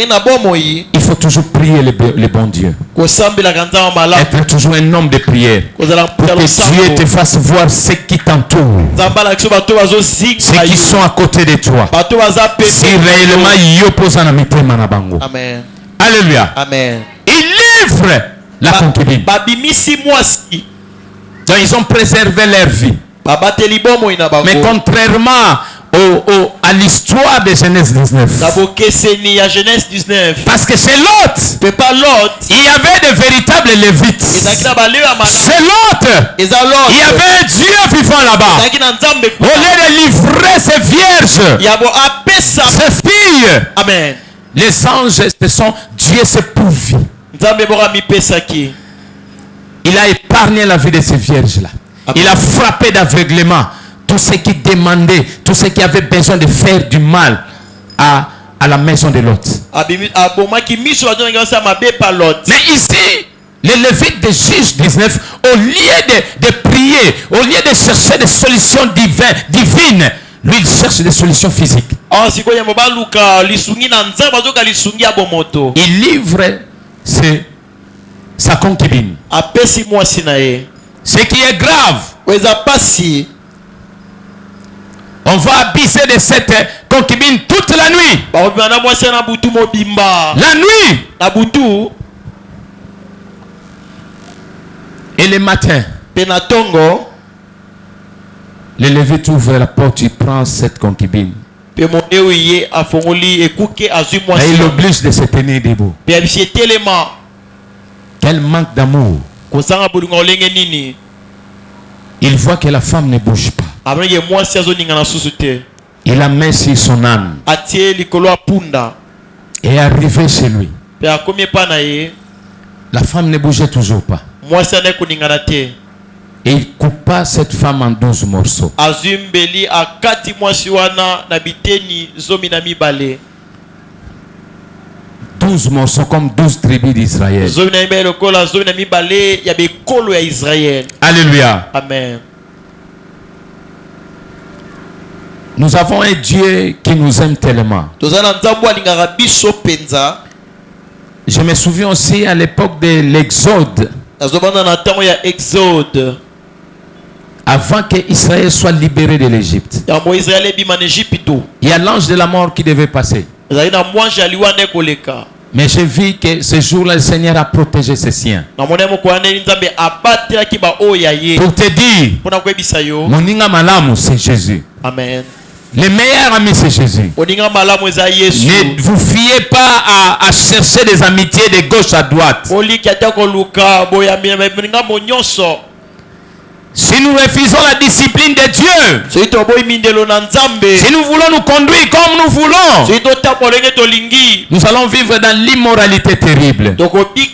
Na bomoi. il faut toujours prier le bon Dieu. Kosambela kanza mala. Être toujours un homme de prière. Kozala Pour que Dieu te fasse voir ceux qui t'entourent. Zambala kiso bato bazo zig. Ceux qui sont à côté de toi. Bato baza pe. Si réellement yo posa na mitema na bango. Amen. Alléluia. Amen. Il livre la concubine. Babimisi mwasi. Donc ils ont préservé leur vie. Babateli bomoi na bango. Mais contrairement à l'histoire de Genèse 19. Nabokeseni ya Genèse 19. Parce que chez Lot, Pe pas Lot. il y avait de véritables Lévites. Ezaki na balewa ya Chez Lot, Eza Lot. il y avait un Dieu vivant là-bas. Ezaki na nzambe. Au lieu de livrer ses vierges, Yabo apesa. ses filles, Amen. les anges, ce sont Dieu s'est pourvu. Nzambe bora mi pesaki. Il a épargné la vie de ces vierges-là. Il a frappé d'aveuglement tous ceux qui demandaient, tous ceux qui avaient besoin de faire du mal à la maison de Lot. Mais ici, les Lévites de Juge 19, au lieu de prier, au lieu de chercher des solutions divines, lui il cherche des solutions physiques. Il livre sa concubine. Ce qui est grave, on va abuser de cette concubine toute la nuit. La nuit. Et le matin, le Lévite ouvre la porte, il prend cette concubine. Et il l'oblige de se tenir debout. Quel manque d'amour. Il voit que la femme ne bouge pas. Il a mis sur son âne. Et est arrivé chez lui. La femme ne bougeait toujours pas. Et il coupa cette femme en 12 morceaux. 12 morceaux comme 12 tribus d'Israël. Alléluia. Amen. Nous avons un Dieu qui nous aime tellement. Je me souviens aussi à l'époque de l'Exode. Avant que Israël soit libéré de l'Égypte, il y a l'ange de la mort qui devait passer. Mais j'ai vu que ce jour-là, le Seigneur a protégé ses siens. Pour te dire, Moninga Malamu, c'est Jésus. Amen. Le meilleur ami, c'est Jésus. Ne vous fiez pas à chercher des amitiés de gauche à droite. Si nous refusons la discipline de Dieu, si nous voulons nous conduire comme nous voulons, nous allons vivre dans l'immoralité terrible. Écoutez,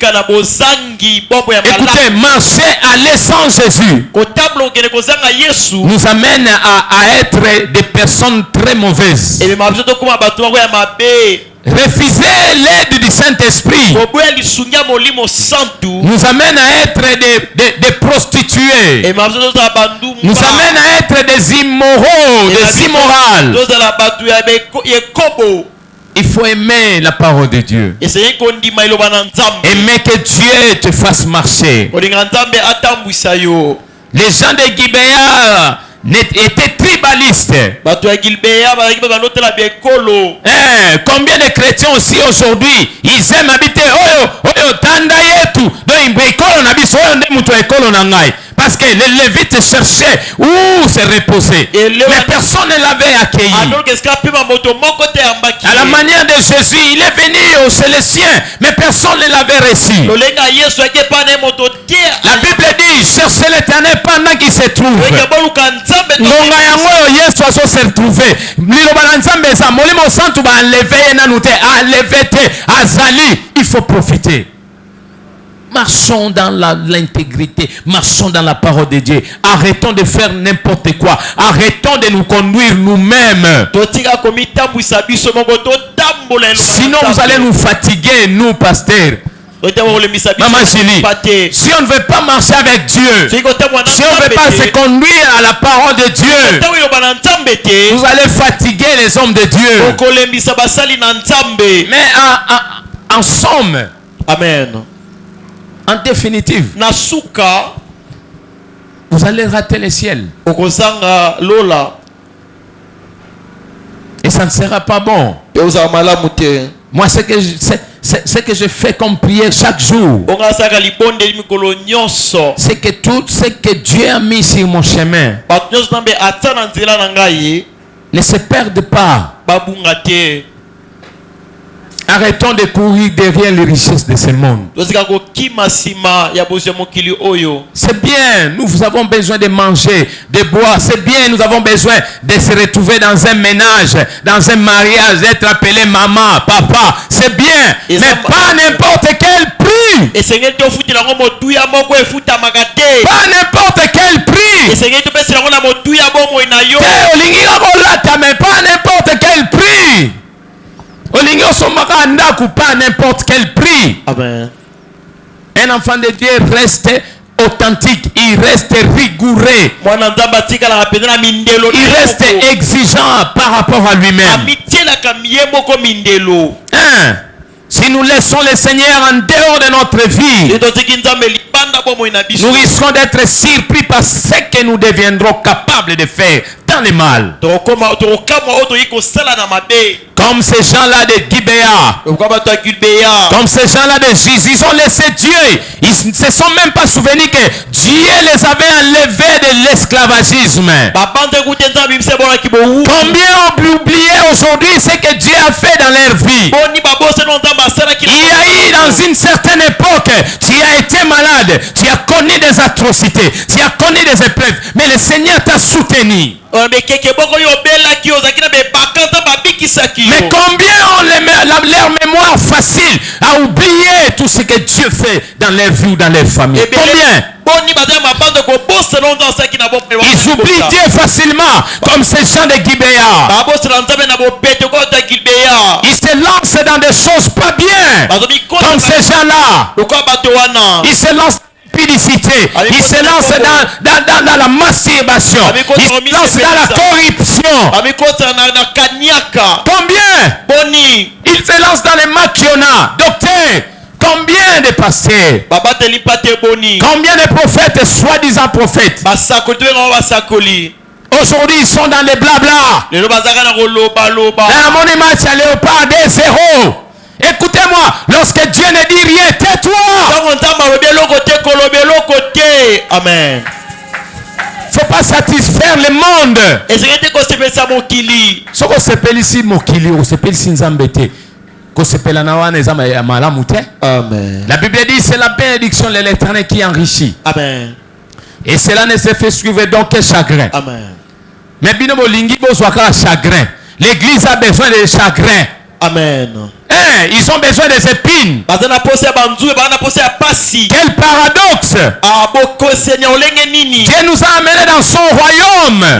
marcher aller sans Jésus nous amène à être des personnes très mauvaises. refuser l'aide du Saint-Esprit koboya lisungia molimo santu nous amène à être des prostituées, et mabuzo za bandu nous amène à être des immoraux, des immorales. za batu ya yekobo. Il faut aimer la parole de Dieu. Essayer kondima iloba na nzambe. Aimer que Dieu te fasse marcher. Olinga nzambe atambwisa yo. Les gens de Gibea étaient tribalistes. Bato ya Gibea bazaki bazalotela biekolo. Combien de chrétiens aussi aujourd'hui ils aiment habiter oyo tanda yetu do imbrikolo na biso oyo nde muto ekolo na ngai. Parce que les Lévites cherchaient où se reposer. Mais personne ne l'avait accueilli. À la manière de Jésus, il est venu chez les siens, mais personne ne l'avait reçu. La Bible dit, cherchez l'Éternel pendant qu'il se trouve. Il faut profiter. Marchons dans l'intégrité, marchons dans la parole de Dieu. Arrêtons de faire n'importe quoi. Arrêtons de nous conduire nous-mêmes. Sinon, vous allez nous fatiguer, nous, pasteurs. Maman Julie, si on ne veut pas marcher avec Dieu, si on ne veut pas se conduire à la parole de Dieu, vous allez fatiguer les hommes de Dieu. Mais en somme, amen. En définitive, vous allez rater le ciel. Et ça ne sera pas bon. Moi, ce que je fais comme prière chaque jour, c'est que tout ce que Dieu a mis sur mon chemin ne se perde pas. Arrêtons de courir derrière les richesses de ce monde. C'est bien, nous avons besoin de manger, de boire. C'est bien, nous avons besoin de se retrouver dans un ménage, dans un mariage, d'être appelé maman, papa. C'est bien, mais pas n'importe quel prix. Pas n'importe quel prix. Mais pas n'importe quel prix. Pas n'importe quel prix. Amen. Un enfant de Dieu reste authentique, il reste rigoureux, il reste exigeant par rapport à lui-même. Si nous laissons le Seigneur en dehors de notre vie, nous risquons d'être surpris par ce que nous deviendrons capables de faire dans le mal. Comme ces gens-là de Gibea, comme ces gens-là de Jésus, ils ont laissé Dieu. Ils ne se sont même pas souvenus que Dieu les avait enlevés de l'esclavagisme. Combien ont oublié aujourd'hui ce que Dieu a fait dans leur vie? Il y a eu dans une certaine époque, tu as été malade, tu as connu des atrocités, tu as connu des épreuves, mais le Seigneur t'a soutenu. Mais combien ont leur mémoire facile à oublier tout ce que Dieu fait dans leur vie ou dans leur famille? Combien? Ils oublient Dieu facilement, comme ces gens de Gibea. Ils se lancent dans des choses pas bien, comme ces gens-là. Ils se lancent publicité, il se lance dans la masturbation, il se lance dans la corruption. Combien? Il se lance dans les maquionnats. Docteur, combien de pasteurs, combien de prophètes, soi-disant prophètes, aujourd'hui ils sont dans les blabla. Dans mon match à Léopard 2-0. Écoutez-moi, lorsque Dieu ne dit rien, tais-toi. Amen. Faut pas satisfaire le monde. Ce qu'on s'appelle ici mokili, on s'appelle ici nzambete. Qu'on s'appelle anawana ezama malamute. Amen. La Bible dit c'est la bénédiction de l'Éternel qui enrichit. Amen. Et cela ne se fait suivre donc que chagrin. Amen. Mais bino bolingi bozwaka chagrin. L'église a besoin de chagrin. Amen. ils ont besoin des épines. Quel paradoxe! Dieu nous a amenés dans son royaume. Un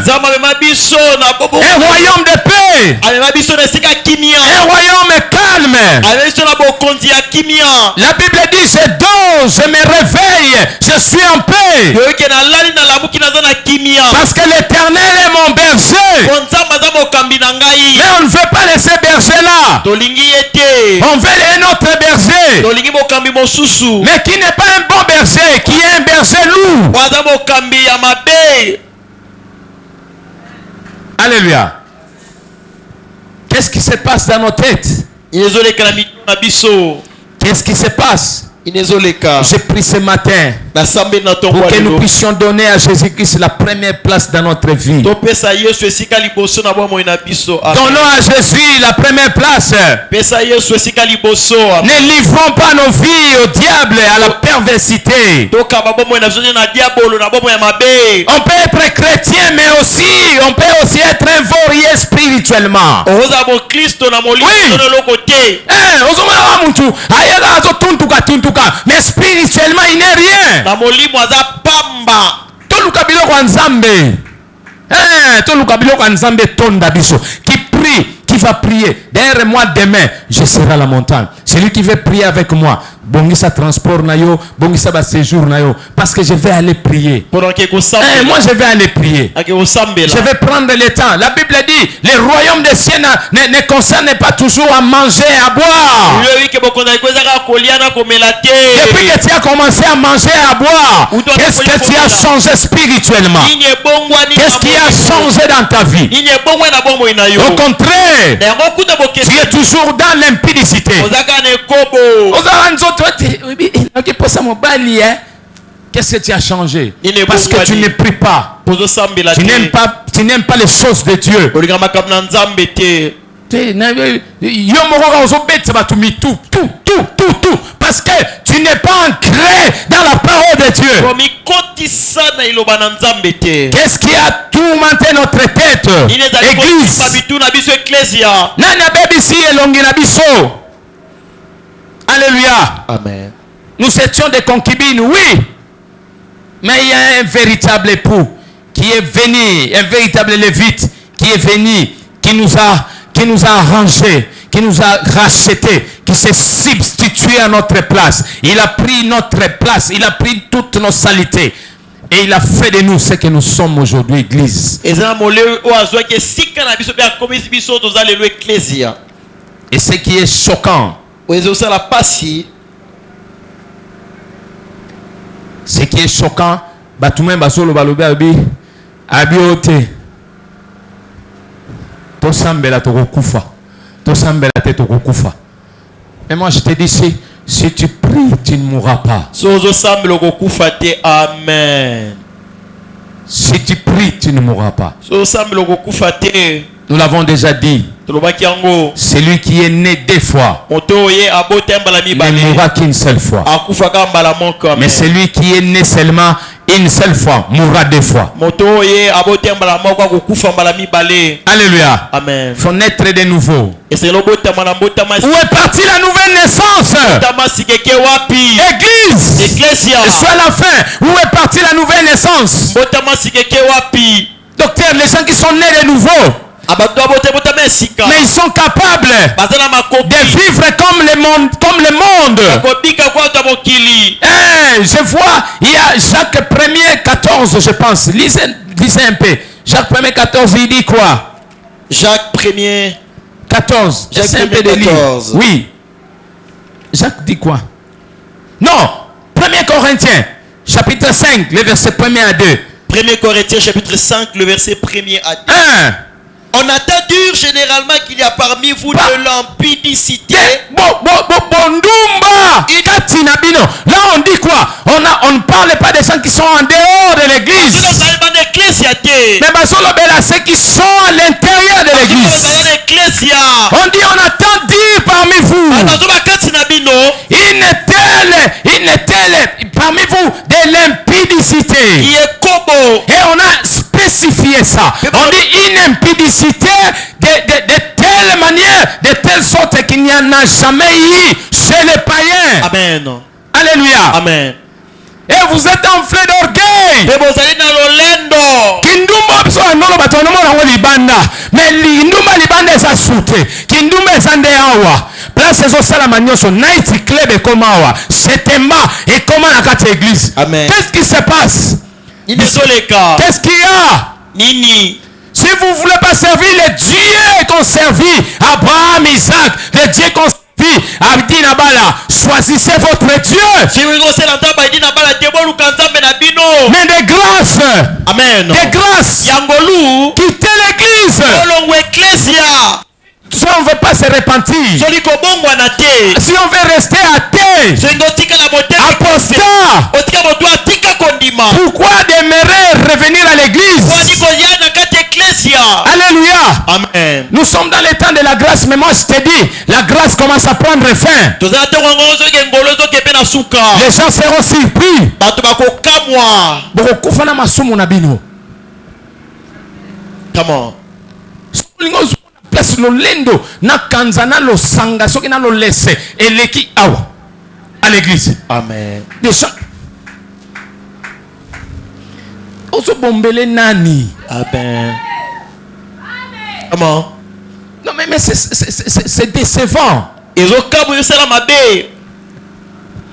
royaume de paix. Un royaume calme. La Bible dit, je dors, je me réveille, je suis en paix. Parce que l'Éternel est mon berger. Mais on ne veut pas laisser berger là. On veut un autre berger. Mais qui n'est pas un bon berger, qui est un berger loup. Alléluia. Qu'est-ce qui se passe dans nos têtes? Qu'est-ce qui se passe? J'ai pris ce matin pour que nous puissions donner à Jésus-Christ la première place dans notre vie. Donnons à Jésus la première place. Ne livrons pas nos vies au diable, à la perversité. On peut être chrétien, mais aussi on peut aussi être un vaurier spirituellement. Mais spirituellement il n'est rien. Qui prie, qui va prier. Derrière moi demain, je serai à la montagne. Celui qui veut prier avec moi, bongisa transport na yo, bongisa ba séjour na yo, parce que je vais aller prier. Moi je vais aller prier. Je vais prendre le temps. La Bible dit, le royaume des cieux ne concerne pas toujours à manger et à boire. Depuis que tu as commencé à manger et à boire, qu'est-ce que tu as changé spirituellement? Qu'est-ce qui a changé dans ta vie? Au contraire, tu es toujours dans l'impudicité. Qu'est-ce que tu as changé? Parce que tu ne pries pas. Tu n'aimes pas les choses de Dieu. Tout. Parce que tu n'es pas ancré dans la parole de Dieu. Qu'est-ce qui a tourmenté notre tête? Église. Alléluia. Amen. Nous étions des concubines, oui. Mais il y a un véritable époux qui est venu, un véritable lévite qui est venu, qui nous a arrangés, qui nous a rachetés, qui s'est substitué à notre place. Il a pris notre place, il a pris toutes nos saletés. Et il a fait de nous ce que nous sommes aujourd'hui, Église. Et ce qui est choquant, ce qui est choquant, et moi je te dis, si tu pries, tu ne mourras pas. Amen. Si tu pries, tu ne mourras pas. Nous l'avons déjà dit. Celui qui est né deux fois ne mourra qu'une seule fois. Mais celui qui est né seulement une seule fois mourra deux fois. Alléluia. Amen. Il faut naître de nouveau. Où est partie la nouvelle naissance? Église. Je suis à la fin. Où est partie la nouvelle naissance? Docteur, les gens qui sont nés de nouveau, mais ils sont capables de vivre comme le monde. Je vois, il y a Jacques 1er 14, je pense. Lisez un peu. Jacques 1er 14, il dit quoi? Jacques 1er 14. J'essaie un peu de lire. Oui. Jacques dit quoi? Non. 1er Corinthiens, chapitre 5, le verset 1er à 2. 1er Corinthiens, chapitre 5, le verset 1er à 2. 1. On attend dire généralement qu'il y a parmi vous de l'impudicité. Là on dit quoi? On ne parle pas des gens qui sont en dehors de l'église. Mais ceux qui sont à l'intérieur de l'église. On dit, on attend dire parmi vous une telle parmi vous de l'impudicité. Et on a spécifié ça. On dit une impudicité de telle manière de telle sorte qu'il n'y en a jamais eu chez les païens. Amen. Alléluia. Amen. Et vous êtes enflés d'orgueil. Kindumba biso anolo bato no mona ngo libanda. Mais lindumba libanda eza soute. Kindumba eza nde awa. Place ezo sala manyoso night club et comment awa. Septembre et comment la carte église. Amen. Qu'est-ce qui se passe? Qu'est-ce qu'il y a? Nini. Si vous ne voulez pas servir les dieux qu'on servit, Abraham, Isaac, les dieux qu'on servit, Abdi Nabala, choisissez votre Dieu. Mais de grâce. Amen. De grâce. Quittez l'église. Si on ne veut pas se repentir, si on veut rester athée, apostat, pourquoi demeurer revenir à l'église? Alléluia. Amen. Nous sommes dans les temps de la grâce, mais moi je te dis, la grâce commence à prendre fin. Les gens seront surpris. Come on. Place lolendo na kanzana lo sanga soki na lo laisse eleki awa à l'église. Amen. Des gens ozo bombele nani. Amen. Comment? Non mais c'est décevant.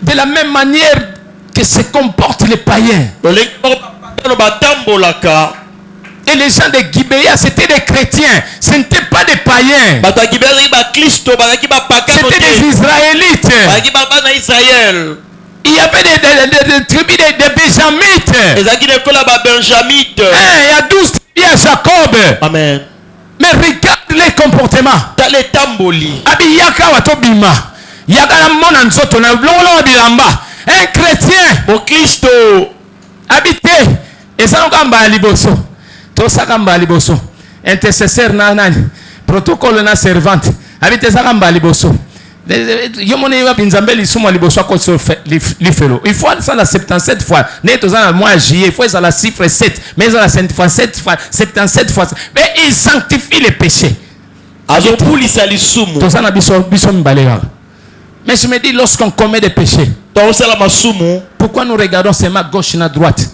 De la même manière que se comportent les païens. Et les gens de Gibéa, c'était des chrétiens. Ce n'étaient pas des païens. C'était des Israélites. Il y avait des tribus de Benjamites. Il y a 12 tribus à Jacob. Amen. Mais regarde les comportements. Un chrétien habité. Et ça, on va liboso. Tosakamba liboso. Intercesseur na nani. Protocole na servante. Habité sakamba liboso. Il faut ça la 77 fois. Il faut ça la chiffre 7. Mais ça la 7 fois 77 fois. Mais il sanctifie les péchés. Mais je me dis, lorsqu'on commet des péchés, pourquoi nous regardons seulement gauche et droite?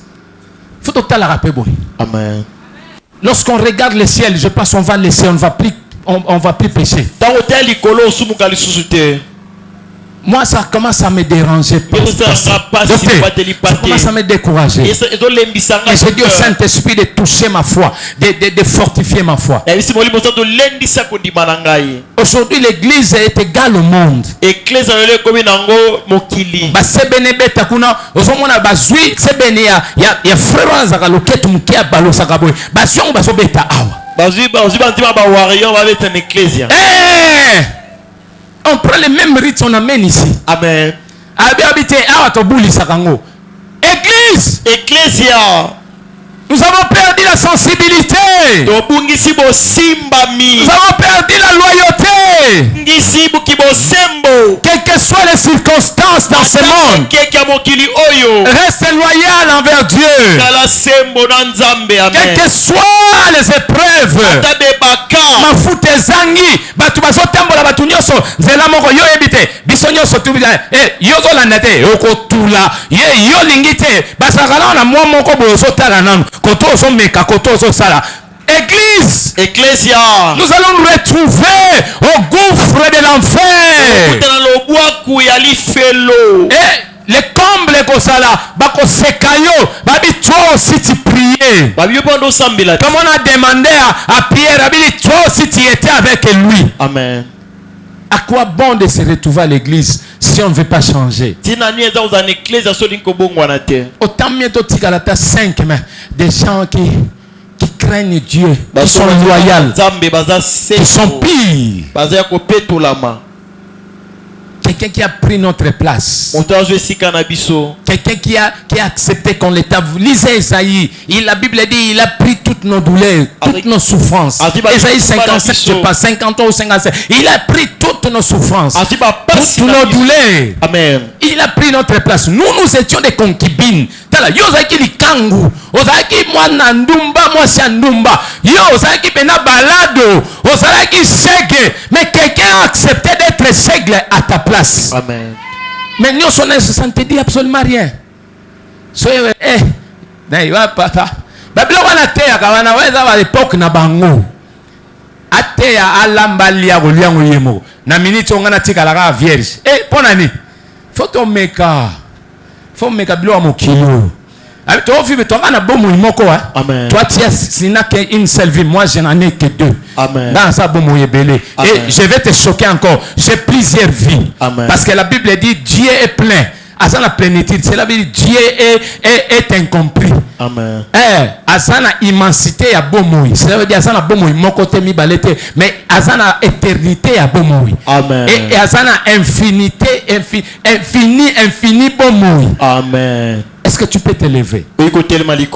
Faut total la rappeler. Amen. Lorsqu'on regarde le ciel, je pense qu'on va laisser, on va plus pécher. Moi, ça commence à me déranger. Ça commence à me décourager. Et je dis au Saint-Esprit de toucher ma foi, de fortifier ma foi. Aujourd'hui, l'église est égale au monde. On prend les mêmes rites, on amène ici. Amen. Église. Ecclésia. Nous avons perdu la sensibilité. Nous avons perdu la loyauté. Quelles que soient les circonstances dans ce monde, reste loyal envers Dieu. Quelles que soient les épreuves, ma foute zangi, batu bazotambola batu nyoso, zela moko yo ebite, biso nyoso tu bisa, yozo landate, okotula, yo lingite, basakala na mwa moko bozo tala nanu. Église, Ecclésia, nous allons nous retrouver au gouffre de l'enfer. Et les combles que ça là, bako sekayo, babi toi aussi tu priais. Comme on a demandé à Pierre, babi toi aussi tu étais avec lui. Amen. À quoi bon de se retrouver à l'église si on ne veut pas changer? Autant mieux Tigalata 5, mais des gens qui craignent Dieu, qui sont loyaux, qui sont pires. Quelqu'un qui a pris notre place. Quelqu'un qui a accepté qu'on l'état. Lisez Isaïe. La Bible dit il a pris toutes nos douleurs, toutes nos souffrances. Ésaïe 57, je passe 50 ou 57. Il a pris toutes nos souffrances, toutes nos douleurs. Amen. Il a pris notre place. Nous étions des concubines. Tala, yo zaki likangu, ozaki mwana ndumba, mwasi ndumba. Yo ozaki bena balado, ozaki seigle. Mais quelqu'un a accepté d'être seigle à ta place. Amen. Mais nous sommes ça ne te dit absolument rien. Soyez d'ailleurs papa. Babylone wana teya kawana weza à l'époque na bango. Ateya alambalia goliango yemo. Na minute ongana tika la vierge. Ponani. Faut meka bilo mokilo. Toi vive toi na bomo imoko Amen. Toi tu n'as qu'une seule vie, moi je n'en ai que deux. Amen. Dans ça bomo yebele. Et je vais te choquer encore. J'ai plusieurs vies. Amen. Parce que la Bible dit Dieu est plein. À ça la plénitude, c'est la Bible Dieu est incompris. Amen. À ça la immensité à bomoui. Ça veut dire à ça la bomoui mon côté mi balete, mais à ça la éternité à bomoui. Amen. Et à ça la infinité infini bomoui. Amen. Est-ce que tu peux te lever?